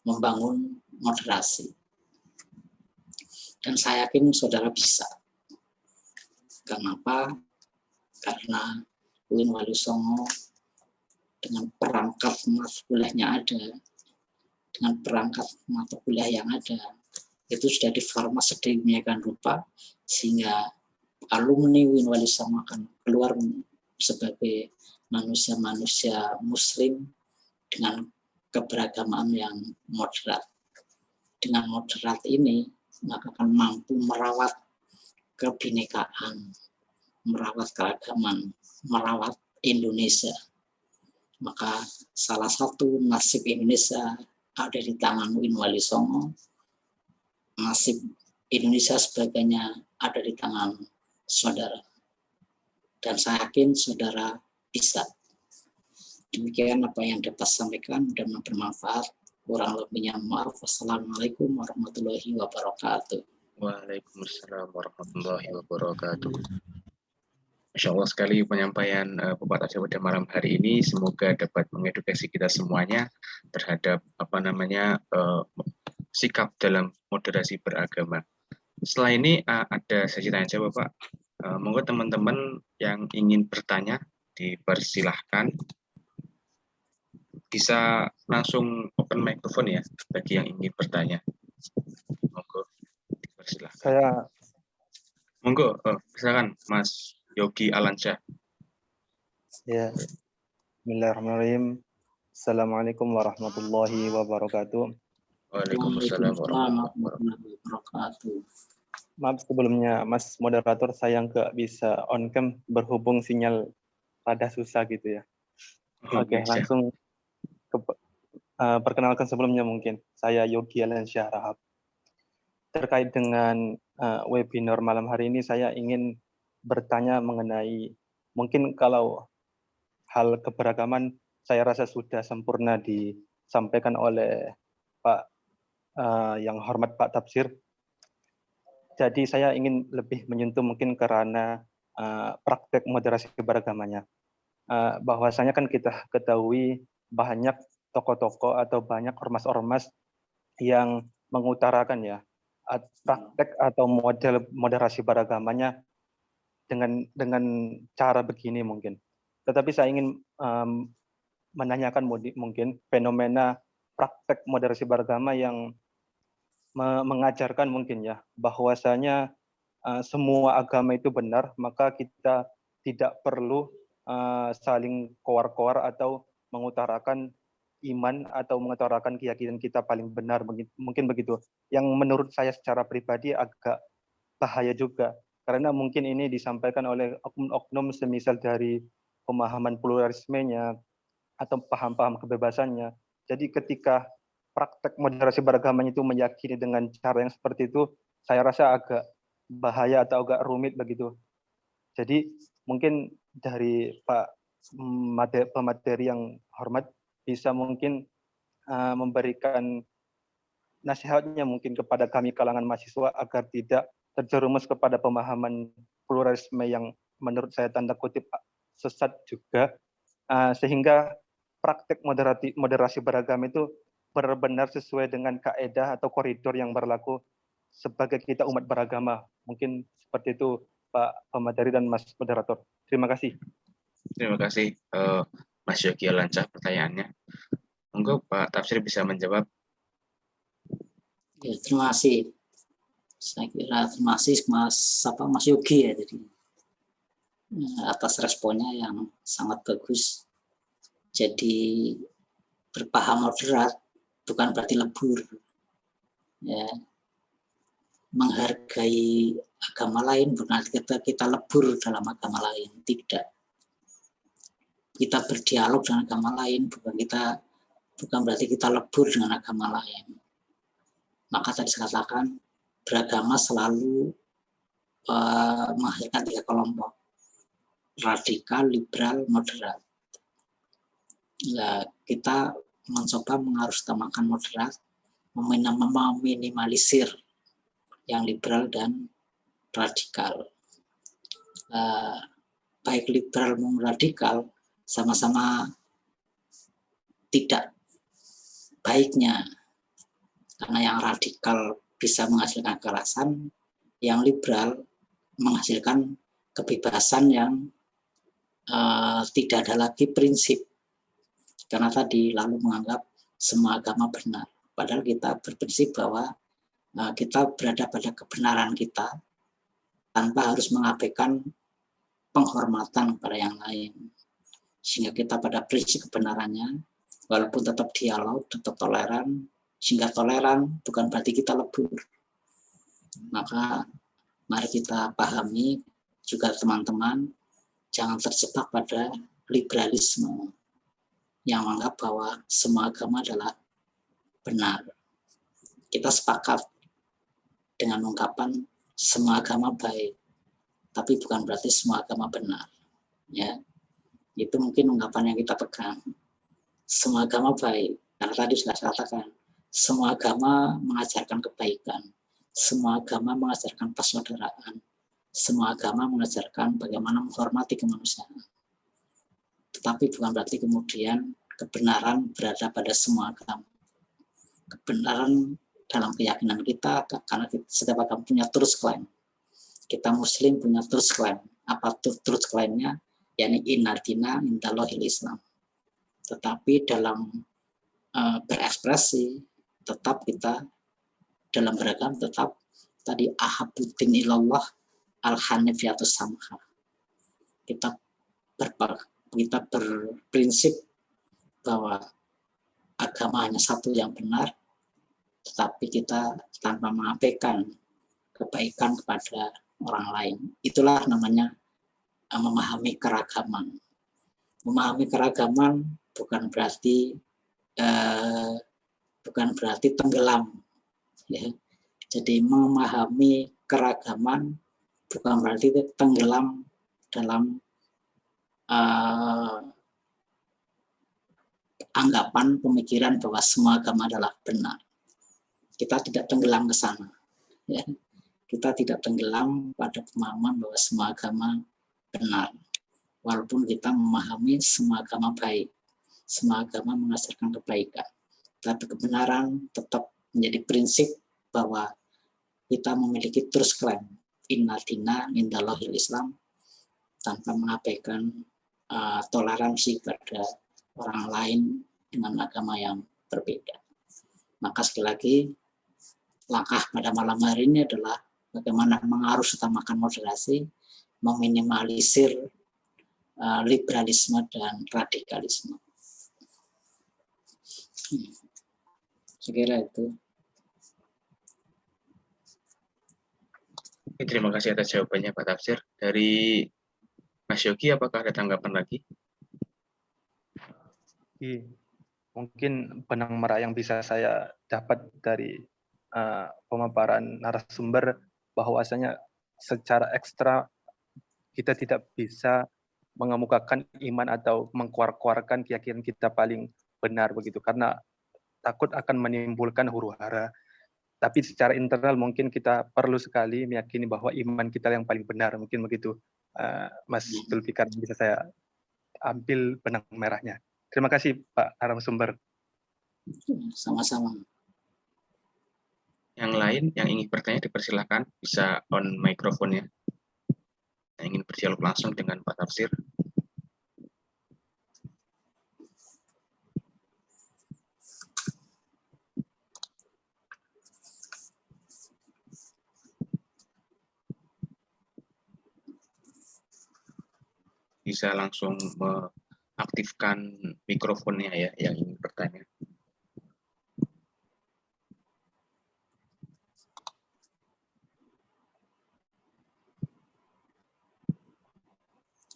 membangun moderasi. Dan saya yakin saudara bisa. Kenapa? Karena UIN Walisongo dengan perangkat mata kuliahnya ada, dengan perangkat mata kuliah yang ada, itu sudah diformat sedemikian rupa sehingga alumni UIN Walisongo akan keluar sebagai manusia-manusia muslim dengan keberagaman yang moderat. Dengan moderat ini maka akan mampu merawat kebinekaan, merawat keragaman, merawat Indonesia. Maka salah satu nasib Indonesia ada di tangan UIN Walisongo, nasib Indonesia sebagainya ada di tangan saudara. Dan saya yakin saudara bisa. Demikian apa yang dapat sampaikan dan bermanfaat. Kurang lebihnya maaf. Wassalamualaikum warahmatullahi wabarakatuh. Waalaikumsalam warahmatullahi wabarakatuh. Masya Allah sekali penyampaian Bapak Tasya pada malam hari ini. Semoga dapat mengedukasi kita semuanya terhadap sikap dalam moderasi beragama. Setelah ini ada sesi tanya jawab, Pak. Monggo teman-teman yang ingin bertanya dipersilahkan. Bisa langsung open microphone ya bagi yang ingin bertanya. Monggo dipersilahkan. Monggo, silakan Mas Yogi Alansyah. Ya, Bismillahirrahmanirrahim. Assalamualaikum warahmatullahi wabarakatuh. Waalaikumsalam warahmatullahi wabarakatuh. Maaf sebelumnya, Mas moderator, saya nggak bisa on cam berhubung sinyal rada susah gitu ya. Oke, langsung perkenalkan sebelumnya mungkin. Saya Yogi Alansyah Rahab. Terkait dengan webinar malam hari ini, saya ingin bertanya mengenai, mungkin kalau hal keberagaman saya rasa sudah sempurna disampaikan oleh Pak yang hormat Pak Tafsir. Jadi saya ingin lebih menyentuh mungkin karena praktek moderasi keberagamannya. Bahwasanya kan kita ketahui banyak tokoh-tokoh atau banyak ormas-ormas yang mengutarakan ya praktek atau model moderasi beragamanya dengan cara begini mungkin. Tetapi saya ingin menanyakan mungkin fenomena praktek moderasi beragama yang mengajarkan mungkin ya bahwasanya semua agama itu benar, maka kita tidak perlu saling koar-koar atau mengutarakan iman atau mengutarakan keyakinan kita paling benar, mungkin begitu. Yang menurut saya secara pribadi agak bahaya juga, karena mungkin ini disampaikan oleh oknum-oknum semisal dari pemahaman pluralismenya atau paham-paham kebebasannya. Jadi ketika praktek moderasi beragamanya itu meyakini dengan cara yang seperti itu, saya rasa agak bahaya atau agak rumit begitu. Jadi mungkin dari Pak pemateri yang hormat bisa mungkin memberikan nasihatnya mungkin kepada kami kalangan mahasiswa agar tidak terjerumus kepada pemahaman pluralisme yang menurut saya tanda kutip sesat juga, sehingga praktek moderasi beragama itu benar-benar sesuai dengan kaedah atau koridor yang berlaku sebagai kita umat beragama. Mungkin seperti itu Pak pemateri dan Mas moderator. Terima kasih. Terima kasih Mas Yogi Alansyah pertanyaannya. Monggo Pak Tafsir bisa menjawab. Ya, terima kasih. Saya kira terima kasih Mas Yogi ya tadi atas responnya yang sangat bagus. Jadi berpaham moderat bukan berarti lebur. Ya. Menghargai agama lain bukan arti kita lebur dalam agama lain, tidak. Kita berdialog dengan agama lain bukan berarti kita lebur dengan agama lain. Maka tadi saya katakan beragama selalu menghasilkan 3 kelompok: radikal, liberal, moderat. Nah, kita mencoba mengharusutamakan moderat, meminimalisir yang liberal dan radikal. Baik liberal maupun radikal sama-sama tidak baiknya, karena yang radikal bisa menghasilkan kekerasan, yang liberal menghasilkan kebebasan yang tidak ada lagi prinsip. Karena tadi lalu menganggap semua agama benar. Padahal kita berprinsip bahwa kita berada pada kebenaran kita tanpa harus mengabaikan penghormatan kepada yang lain. Sehingga kita pada prinsip kebenarannya, walaupun tetap dialog, tetap toleran, sehingga toleran bukan berarti kita lebur. Maka mari kita pahami juga teman-teman, jangan terjebak pada liberalisme yang menganggap bahwa semua agama adalah benar. Kita sepakat dengan ungkapan semua agama baik, tapi bukan berarti semua agama benar. Ya, itu mungkin ungkapan yang kita pegang. Semua agama baik, karena tadi sudah saya katakan, semua agama mengajarkan kebaikan, semua agama mengajarkan persaudaraan, semua agama mengajarkan bagaimana menghormati kemanusiaan. Tetapi bukan berarti kemudian kebenaran berada pada semua agama. Kebenaran dalam keyakinan kita, karena setiap agama punya truth claim. Kita Muslim punya truth claim. Apa truth claimnya? Yani inna dina indallahil Islam. Tetapi dalam berekspresi, tetap kita dalam beragam tetap tadi ahabuddin ilallah al-hanifiyatus samha. Kita berprinsip bahwa agama hanya satu yang benar, tetapi kita tanpa mengabaikan kebaikan kepada orang lain. Itulah namanya memahami keragaman. Memahami keragaman bukan berarti tenggelam. Ya. Jadi memahami keragaman bukan berarti tenggelam dalam anggapan pemikiran bahwa semua agama adalah benar. Kita tidak tenggelam ke sana. Ya. Kita tidak tenggelam pada pemahaman bahwa semua agama benar. Walaupun kita memahami semua agama baik, semua agama mengajarkan kebaikan. Tapi kebenaran tetap menjadi prinsip bahwa kita memiliki truth claim. Inna dina indallahil Islam, tanpa mengabaikan toleransi pada orang lain dengan agama yang berbeda. Maka sekali lagi, langkah pada malam hari ini adalah bagaimana mengarus utamakan moderasi, meminimalisir liberalisme dan radikalisme. Saya kira itu. Terima kasih atas jawabannya Pak Tafsir. Dari Mas Yogi, apakah ada tanggapan lagi? Mungkin benang merah yang bisa saya dapat dari pemaparan narasumber bahwasanya secara ekstra kita tidak bisa mengemukakan iman atau mengkuar-kuarkan keyakinan kita paling benar begitu, karena takut akan menimbulkan huru-hara. Tapi secara internal mungkin kita perlu sekali meyakini bahwa iman kita yang paling benar, mungkin begitu Mas Zulfikar, bisa saya ambil benang merahnya. Terima kasih Pak narasumber. Sama-sama. Yang lain yang ingin bertanya dipersilakan, bisa on mikrofonnya. Yang ingin berdialog langsung dengan Pak Tafsir. Bisa langsung mengaktifkan mikrofonnya ya yang ingin bertanya.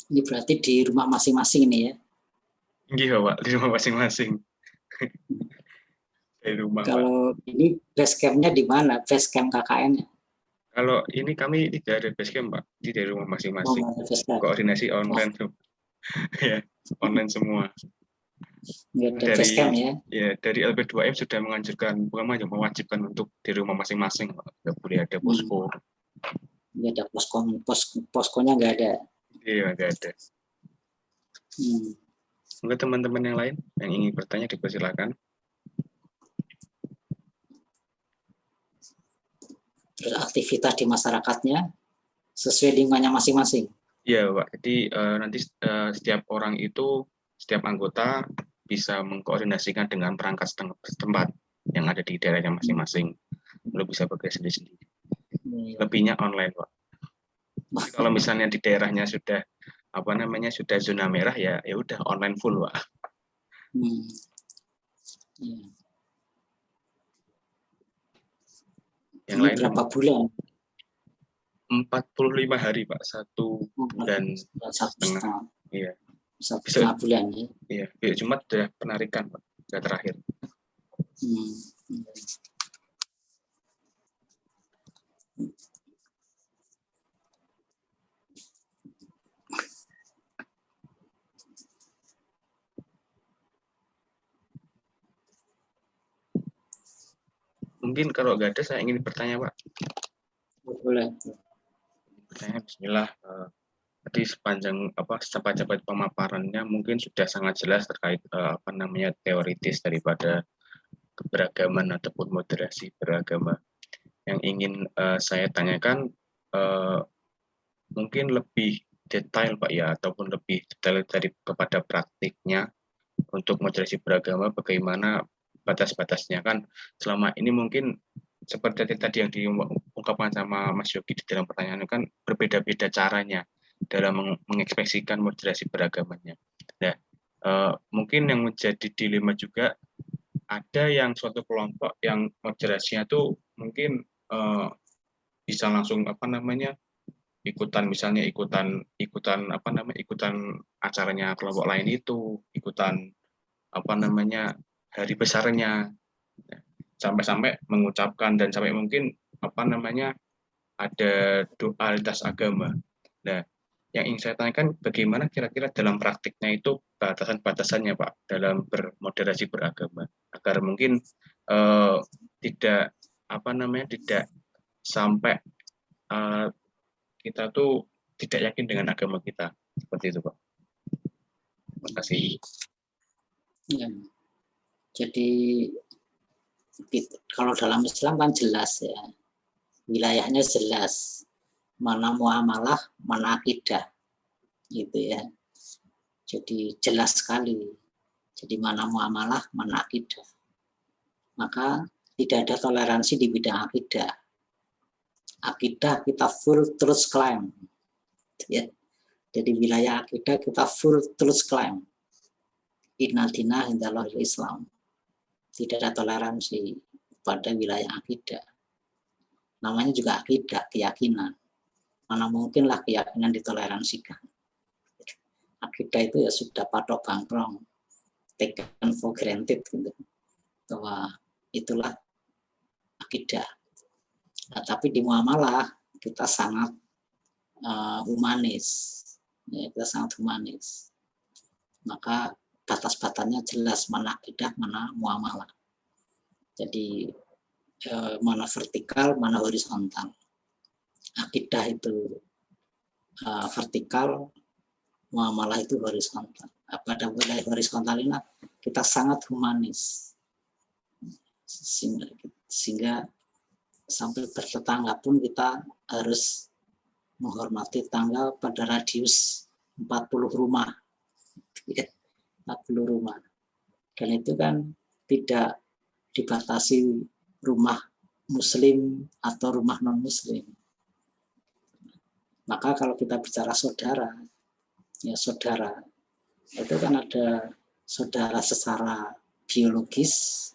Ini berarti di rumah masing-masing ini ya? Iya Pak, di rumah masing-masing. Di rumah, kalau Pak. Ini base camp-nya di mana? Base camp KKN-nya? Kalau ini kami tidak ada base camp Pak, di rumah masing-masing. Koordinasi online tuh. Ya, online semua. Dari camp, ya? Ya, dari LP2M sudah menganjurkan, bukan mewajibkan untuk di rumah masing-masing, nggak boleh ada posko. Nggak ada poskonya nggak ada. Iya, nggak ada. Mungkin teman-teman yang lain yang ingin bertanya dipersilakan. Terus aktivitas di masyarakatnya sesuai lingkungannya masing-masing. Iya, Pak. Jadi nanti setiap orang itu, setiap anggota bisa mengkoordinasikan dengan perangkat setempat yang ada di daerahnya masing-masing. Belum bisa bekerja sendiri-sendiri. Lebihnya online, Pak. Jadi kalau misalnya di daerahnya sudah sudah zona merah, ya udah online full, Pak. Yang Ini lain berapa bulan? 45 hari, Pak. 1 bulan setengah. Iya. 1,5 bulan ya. Iya, Jumat sudah penarikan, Pak. Sudah terakhir. Mungkin kalau nggak ada, saya ingin bertanya, Pak. Boleh. Bertanya, Bismillah. Tadi sepanjang pemaparannya mungkin sudah sangat jelas terkait teoritis daripada keberagaman ataupun moderasi beragama. Yang ingin saya tanyakan mungkin lebih detail, Pak, ya, ataupun lebih detail kepada praktiknya untuk moderasi beragama, bagaimana batas-batasnya. Kan selama ini mungkin seperti tadi yang diungkapkan sama Mas Yogi di dalam pertanyaan, kan berbeda-beda caranya dalam mengekspresikan moderasi beragamanya. Nah, mungkin yang menjadi dilema juga, ada yang suatu kelompok yang moderasinya tuh mungkin bisa langsung ikutan acaranya kelompok lain itu, ikutan hari besarnya, sampai mengucapkan dan sampai mungkin ada doa lintas agama. Nah, yang ingin saya tanyakan, bagaimana kira-kira dalam praktiknya itu batasan-batasannya, Pak, dalam bermoderasi beragama, agar mungkin tidak sampai kita tuh tidak yakin dengan agama kita, seperti itu, Pak. Terima kasih. Ya. Jadi kalau dalam Islam kan jelas ya, wilayahnya jelas, mana muamalah, mana akidah, gitu ya. Jadi jelas sekali. Jadi mana muamalah, mana akidah. Maka tidak ada toleransi di bidang akidah. Akidah kita full truth claim. Ya. Jadi wilayah akidah kita full truth claim. Inna dina indallahil Islam. Tidak ada toleransi pada wilayah akidah. Namanya juga akidah, keyakinan. Mana mungkinlah keyakinan ditoleransikan. Akidah itu ya sudah patok bangkrong, taken for granted gitu. Bahwa itulah akidah. Nah, tapi di muamalah kita sangat humanis. Ya, kita sangat humanis. Maka batas-batasnya jelas, mana akidah, mana muamalah. Jadi mana vertikal, mana horizontal. Akidah itu vertikal, muamalah itu horizontal. Pada wilayah horizontal ini kita sangat humanis. Sehingga sampai bertetangga pun kita harus menghormati tangga pada radius 40 rumah. 40 rumah. Dan itu kan tidak dibatasi rumah muslim atau rumah non-muslim. Maka kalau kita bicara saudara, ya saudara, itu kan ada saudara secara biologis,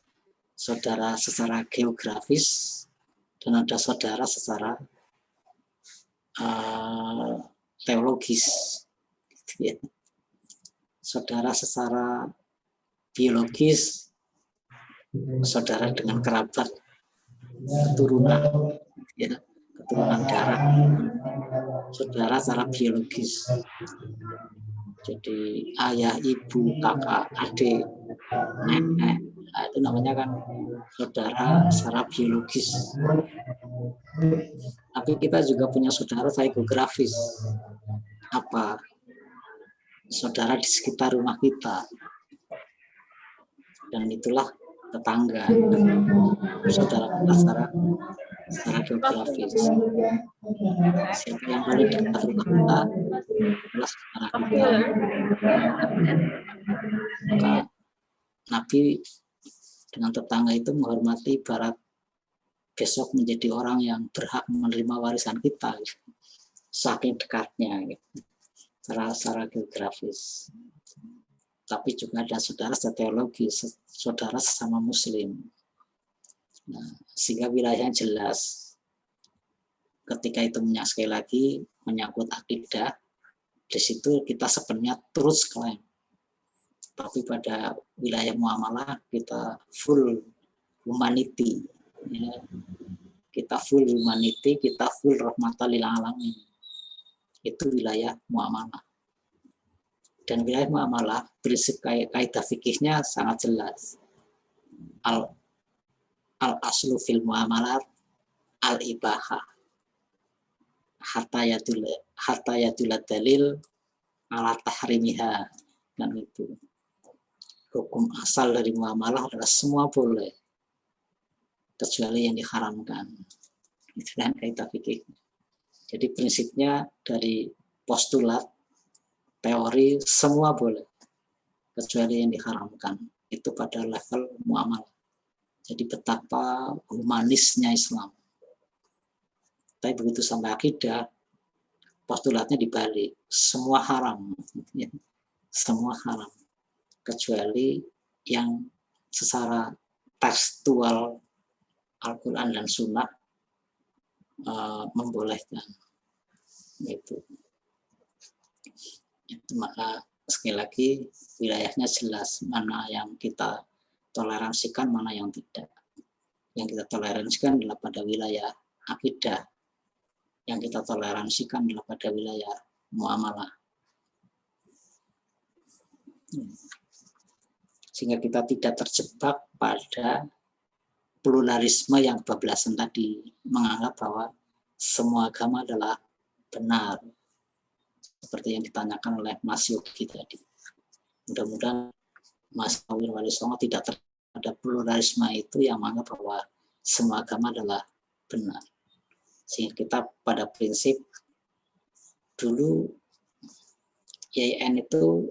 saudara secara geografis, dan ada saudara secara teologis. Ya. Saudara secara biologis, saudara dengan kerabat, keturunan, ya, keturunan darah, saudara secara biologis. Jadi ayah, ibu, kakak, adik, nenek, nah, itu namanya kan saudara secara biologis. Tapi kita juga punya saudara secara geografis. Apa? Saudara di sekitar rumah kita. Dan itulah tetangga. Saudara kita secara secara geografis. Siapa yang paling dekat rumah kita adalah saudara kita. Maka Nabi dengan tetangga itu menghormati ibarat besok menjadi orang yang berhak menerima warisan kita, saking dekatnya, secara geografis. Tapi juga ada saudara teologi, saudara sesama Muslim. Nah, sehingga wilayahnya jelas. Ketika itu sekali lagi menyangkut akidah, di situ kita sebenarnya terus klaim. Tapi pada wilayah muamalah kita full humanity. Ya. Kita full humanity, kita full rahmatan lil alamin. Itu wilayah muamalah. Dan wilayah muamalah prinsip kaidah fikihnya sangat jelas. Al aslu fil muamalat al ibahah hatta yadul dalil ala tahrimiha. Dan itu hukum asal dari muamalah adalah semua boleh kecuali yang diharamkan. Itu kan kaidah fikih. Jadi prinsipnya dari postulat teori semua boleh kecuali yang diharamkan. Itu pada level muamalah. Jadi betapa humanisnya Islam. Tapi begitu sampai akidah, postulatnya dibalik. Semua haram. Semua haram. Kecuali yang secara tekstual Al-Quran dan Sunnah membolehkan. Itu. Maka sekali lagi wilayahnya jelas mana yang kita toleransikan, mana yang tidak. Yang kita toleransikan adalah pada wilayah akidah, yang kita toleransikan adalah pada wilayah muamalah. Sehingga kita tidak terjebak pada pluralisme yang kebablasan tadi, menganggap bahwa semua agama adalah benar. Seperti yang ditanyakan oleh Mas Yogi tadi. Mudah-mudahan Mas Awir Wali Songo tidak terhadap pluralisme itu yang menganggap bahwa semua agama adalah benar. Sehingga kita pada prinsip dulu YN itu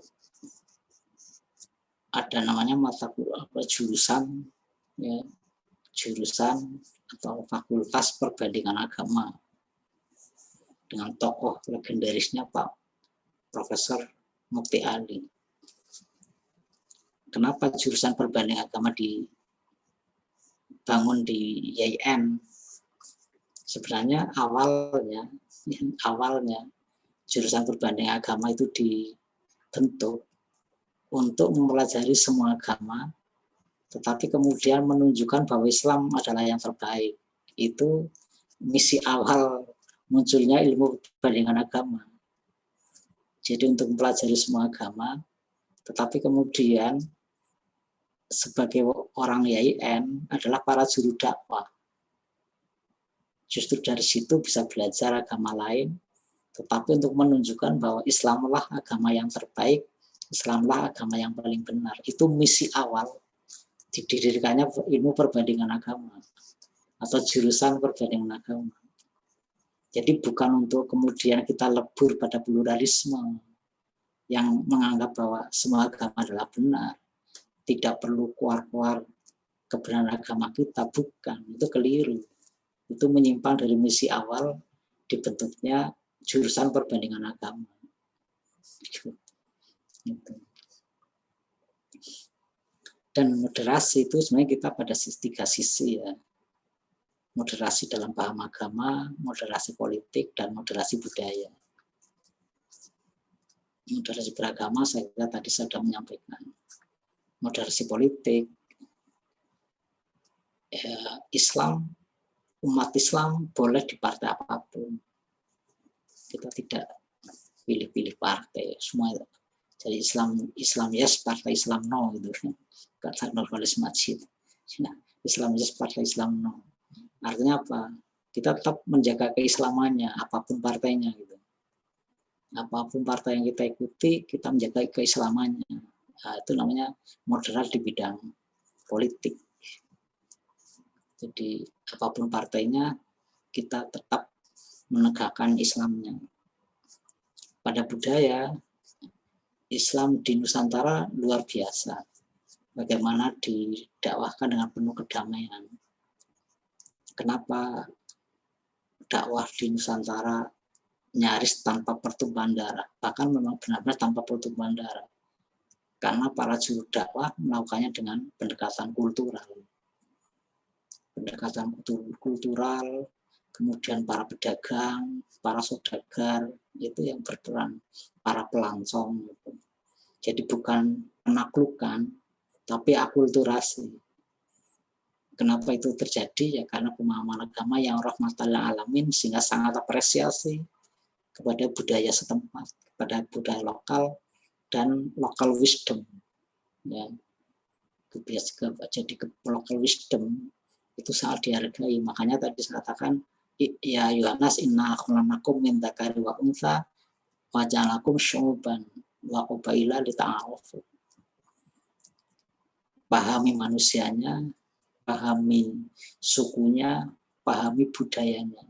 ada namanya mata jurusan, ya, jurusan atau fakultas perbandingan agama dengan tokoh legendarisnya Pak Profesor Mukti Ali. Kenapa jurusan perbanding agama dibangun di YN? Sebenarnya awalnya jurusan perbanding agama itu dibentuk untuk mempelajari semua agama, tetapi kemudian menunjukkan bahwa Islam adalah yang terbaik. Itu misi awal munculnya ilmu perbandingan agama. Jadi untuk mempelajari semua agama, tetapi kemudian sebagai orang YIN adalah para juru dakwah. Justru dari situ bisa belajar agama lain, tetapi untuk menunjukkan bahwa Islamlah agama yang terbaik, Islamlah agama yang paling benar. Itu misi awal didirikannya ilmu perbandingan agama atau jurusan perbandingan agama. Jadi bukan untuk kemudian kita lebur pada pluralisme yang menganggap bahwa semua agama adalah benar. Tidak perlu keluar-keluar kebenaran agama kita, bukan. Itu keliru. Itu menyimpang dari misi awal dibentuknya jurusan perbandingan agama. Gitu. Dan moderasi itu sebenarnya kita pada tiga sisi ya. Moderasi dalam paham agama, moderasi politik, dan moderasi budaya. Moderasi beragama saya kira tadi saya sudah menyampaikan. Moderasi politik, Islam, umat Islam boleh di partai apapun. Kita tidak pilih-pilih partai, semua. Jadi Islam yes, partai Islam no gitu. Kata Nurholis Masjid. Nah, Islam yes, partai Islam no. Artinya apa? Kita tetap menjaga keislamannya, apapun partainya gitu. Apapun partai yang kita ikuti, kita menjaga keislamannya. Nah, itu namanya moderat di bidang politik. Jadi apapun partainya, kita tetap menegakkan Islamnya. Pada budaya, Islam di Nusantara luar biasa. Bagaimana didakwahkan dengan penuh kedamaian. Kenapa dakwah di Nusantara nyaris tanpa pertumpahan darah, bahkan memang benar-benar tanpa pertumpahan darah. Karena para juru dakwah melakukannya dengan pendekatan kultural. Pendekatan kultural, kemudian para pedagang, para saudagar, itu yang berperan, para pelancong. Jadi bukan penaklukan, tapi akulturasi. Kenapa itu terjadi? Ya karena pemahaman agama yang rahmatan lil alamin, sehingga sangat apresiasi kepada budaya setempat, kepada budaya lokal dan local wisdom. Ya, jadi local wisdom itu sangat dihargai. Makanya tadi saya katakan, ya Yohanes, inna khalaqnakum min dzakari wa untha wa ja'alnakum syu'uban wa qabaila lita'arafu. Pahami manusianya, pahami sukunya, pahami budayanya.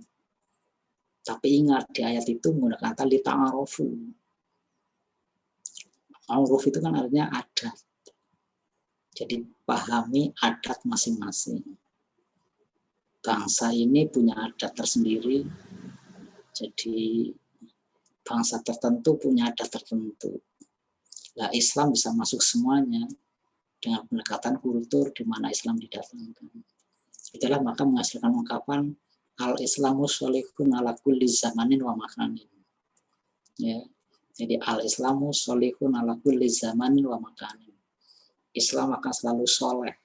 Tapi ingat, di ayat itu menggunakan kata lita'arafu. Aruf itu kan artinya adat. Jadi pahami adat masing-masing. Bangsa ini punya adat tersendiri. Jadi bangsa tertentu punya adat tertentu. Nah, Islam bisa masuk semuanya dengan pendekatan kultur di mana Islam didatangkan. Itulah maka menghasilkan ungkapan al-Islamu sholihun ala kulli zamanin wa makanin. Ya. Jadi al-Islamu sholihun ala kulli zamanin wa makanin. Islam akan selalu soleh.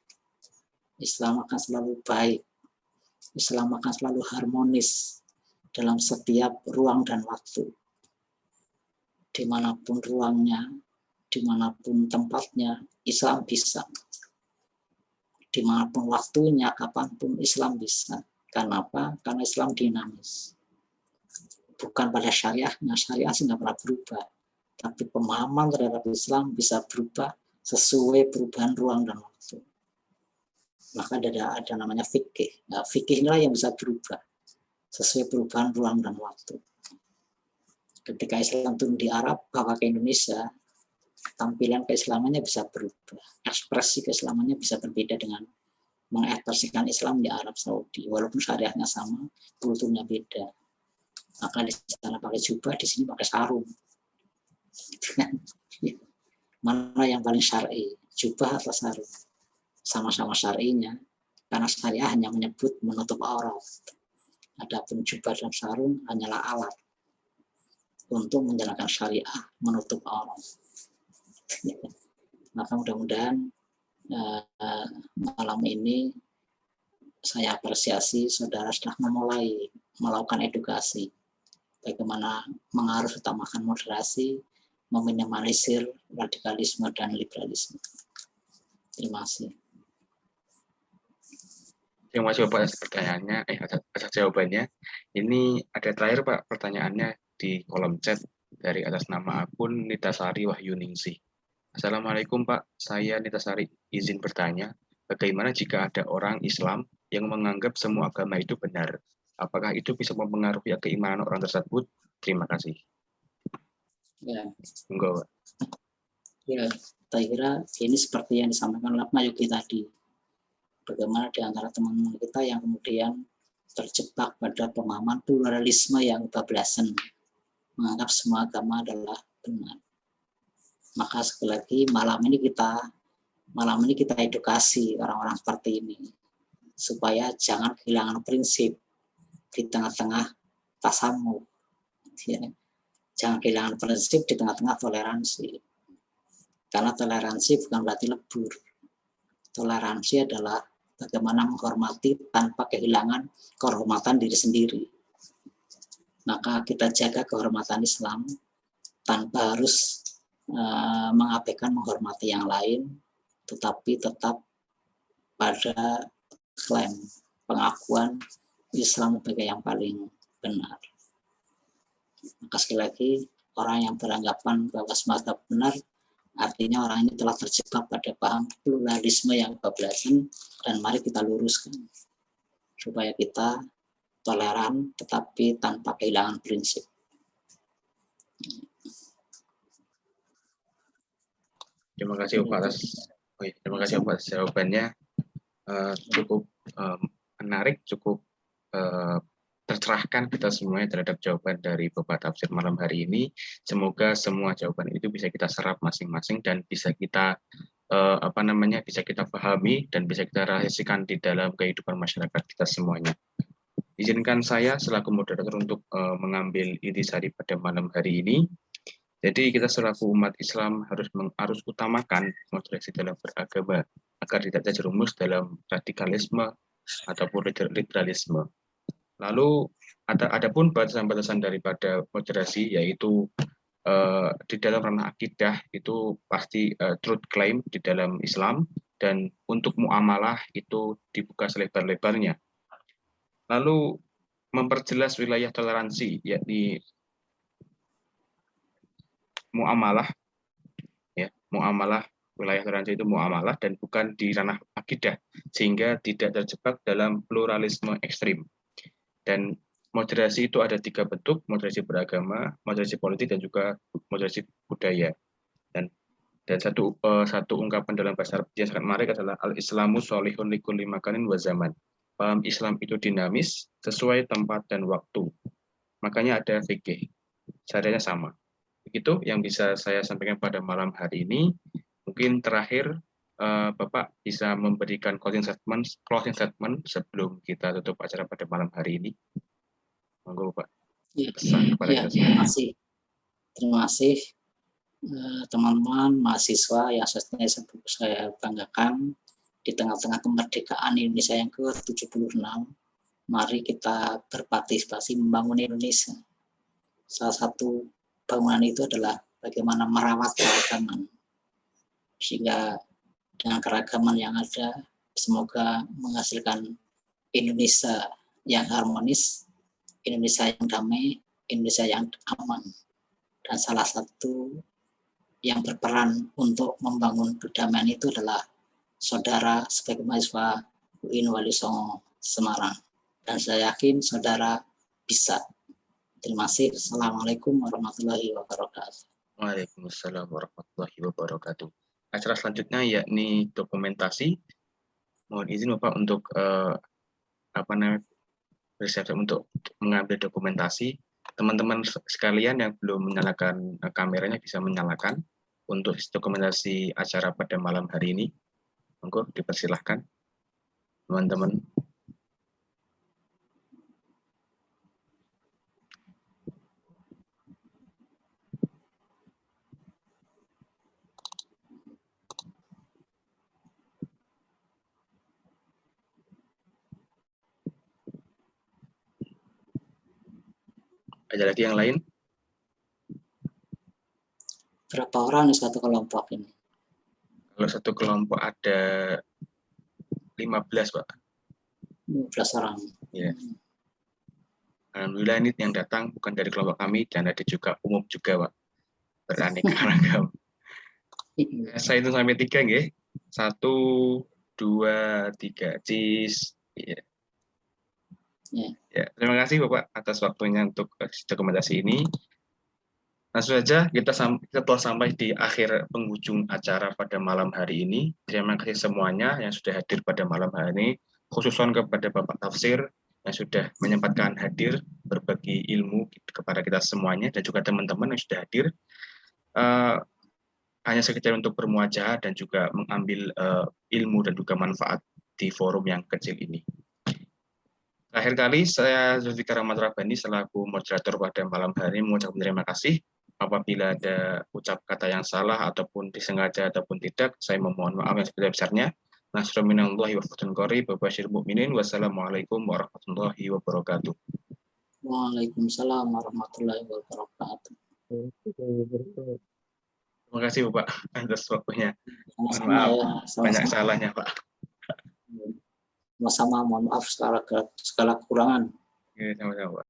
Islam akan selalu baik. Islam akan selalu harmonis dalam setiap ruang dan waktu. Dimanapun ruangnya, dimanapun tempatnya, Islam bisa. Dimanapun waktunya, kapanpun Islam bisa. Kenapa? Karena Islam dinamis. Bukan pada syariahnya, syariah sih nggak pernah berubah. Tapi pemahaman terhadap Islam bisa berubah sesuai perubahan ruang dan waktu. Maka ada namanya fikih. Nah, fikih inilah yang bisa berubah sesuai perubahan ruang dan waktu. Ketika Islam turun di Arab, bawa ke Indonesia, tampilan keislamannya bisa berubah. Ekspresi keislamannya bisa berbeda dengan mengekspresikan Islam di Arab Saudi. Walaupun syariahnya sama, kulturnya beda. Maka di sana pakai jubah, di sini pakai sarung. Mana yang paling syar'i, jubah atau sarung? Sama-sama syar'inya, karena syariah hanya menyebut menutup aurat. Adapun jubah dan sarung hanyalah alat untuk menjalankan syariah menutup aurat. Maka mudah-mudahan malam ini saya apresiasi saudara sudah memulai melakukan edukasi bagaimana mengharus utamakan moderasi, meminimalisir radikalisme dan liberalisme. Terima kasih. Terima kasih Bapak atas pertanyaannya, atas jawabannya. Ini ada terakhir Pak pertanyaannya di kolom chat dari atas nama akun Nitasari Wahyuningsih. Assalamualaikum Pak, saya Nitasari izin bertanya, bagaimana jika ada orang Islam yang menganggap semua agama itu benar? Apakah itu bisa mempengaruhi keimanan orang tersebut? Terima kasih. Ya. Enggak, Pak. Ya, saya kira ini seperti yang disampaikan oleh Pak Yogi tadi. Bagaimana di antara teman-teman kita yang kemudian terjebak pada pemahaman pluralisme yang kebablasan, menganggap semua agama adalah benar. Maka sekali lagi malam ini kita edukasi orang-orang seperti ini supaya jangan kehilangan prinsip di tengah-tengah tasamuh. Ya. Jangan kehilangan prinsip di tengah-tengah toleransi. Karena toleransi bukan berarti lebur. Toleransi adalah bagaimana menghormati tanpa kehilangan kehormatan diri sendiri. Maka kita jaga kehormatan Islam tanpa harus mengabaikan menghormati yang lain, tetapi tetap pada klaim pengakuan Islam sebagai yang paling benar. Maka sekali lagi, orang yang beranggapan bahwa semua agama benar, artinya orang ini telah terjebak pada paham pluralisme yang kebablasan, dan mari kita luruskan. supaya kita toleran tetapi tanpa kehilangan prinsip. Terima kasih Bapak atas jawabannya. Cukup menarik, cukup tercerahkan kita semuanya terhadap jawaban dari Bapak Tafsir malam hari ini. Semoga semua jawaban itu bisa kita serap masing-masing dan bisa kita bisa kita pahami dan bisa kita realisasikan di dalam kehidupan masyarakat kita semuanya. Izinkan saya selaku moderator untuk mengambil intisari pada malam hari ini. Jadi kita selaku umat Islam harus utamakan moderasi dalam beragama agar tidak terjerumus dalam radikalisme ataupun liberalisme. Lalu adapun batasan-batasan daripada moderasi, yaitu di dalam ranah akidah itu pasti truth claim di dalam Islam, dan untuk muamalah itu dibuka selebar-lebarnya. Lalu memperjelas wilayah toleransi, yakni muamalah, ya, muamalah, wilayah toleransi itu muamalah dan bukan di ranah akidah, sehingga tidak terjebak dalam pluralisme ekstrim. Dan moderasi itu ada 3 bentuk: moderasi beragama, moderasi politik, dan juga moderasi budaya. Dan satu ungkapan dalam bahasa Arab yang sangat menarik adalah al-Islamu sholihun likulli makanin wa zaman. Paham Islam itu dinamis sesuai tempat dan waktu. Makanya ada fikih. Syariatnya sama. Begitu yang bisa saya sampaikan pada malam hari ini. Mungkin terakhir Bapak bisa memberikan closing statement sebelum kita tutup acara pada malam hari ini. Monggo Pak. Pesan kepada kita semua. Terima kasih teman-teman mahasiswa yang saya banggakan di tengah-tengah kemerdekaan Indonesia yang ke-76. Mari kita berpartisipasi membangun Indonesia. Salah satu bangunan itu adalah bagaimana merawat keragaman, sehingga dengan keragaman yang ada semoga menghasilkan Indonesia yang harmonis, Indonesia yang damai, Indonesia yang aman. Dan salah satu yang berperan untuk membangun perdamaian itu adalah saudara sebagai mahasiswa UIN Wali Songo Semarang. Dan saya yakin saudara bisa. Terima kasih. Assalamualaikum warahmatullahi wabarakatuh. Waalaikumsalam warahmatullahi wabarakatuh. Acara selanjutnya yakni dokumentasi. Mohon izin Bapak untuk bersiap untuk mengambil dokumentasi. Teman-teman sekalian yang belum menyalakan kameranya bisa menyalakan untuk dokumentasi acara pada malam hari ini. Monggo dipersilahkan teman-teman. Ada lagi yang lain? Berapa orang di satu kelompok ini? Kalau satu kelompok ada 15, Pak. 15 orang. Ya. Alhamdulillah ini yang datang bukan dari kelompok kami dan ada juga umum juga, Pak. Beraneka ragam. Saya itu sampai 3, nggih. 1, 2, 3. Cis. Ya. Ya, terima kasih Bapak atas waktunya untuk dokumentasi ini. Langsung saja kita telah sampai di akhir penghujung acara pada malam hari ini. Terima kasih semuanya yang sudah hadir pada malam hari ini, khususnya kepada Bapak Tafsir yang sudah menyempatkan hadir berbagi ilmu kepada kita semuanya, dan juga teman-teman yang sudah hadir. Hanya sekedar untuk bermuajah dan juga mengambil ilmu dan juga manfaat di forum yang kecil ini. Terakhir kali, saya Zulfikar Ahmad Rabbani selaku moderator pada malam hari ini mengucapkan terima kasih. Apabila ada ucap kata yang salah ataupun disengaja ataupun tidak, saya memohon maaf yang sebesar-besarnya. Nasrul minallahi wa fathun qarib wa basyiril mu'minin. Wassalamualaikum warahmatullahi wabarakatuh. Waalaikumsalam warahmatullahi wabarakatuh. Terima kasih Bapak atas waktunya. Mohon Sama-sama maaf, ya, banyak sama-sama. salahnya Pak. Sama-sama, mohon maaf segala kekurangan. Oke, sama-sama Pak.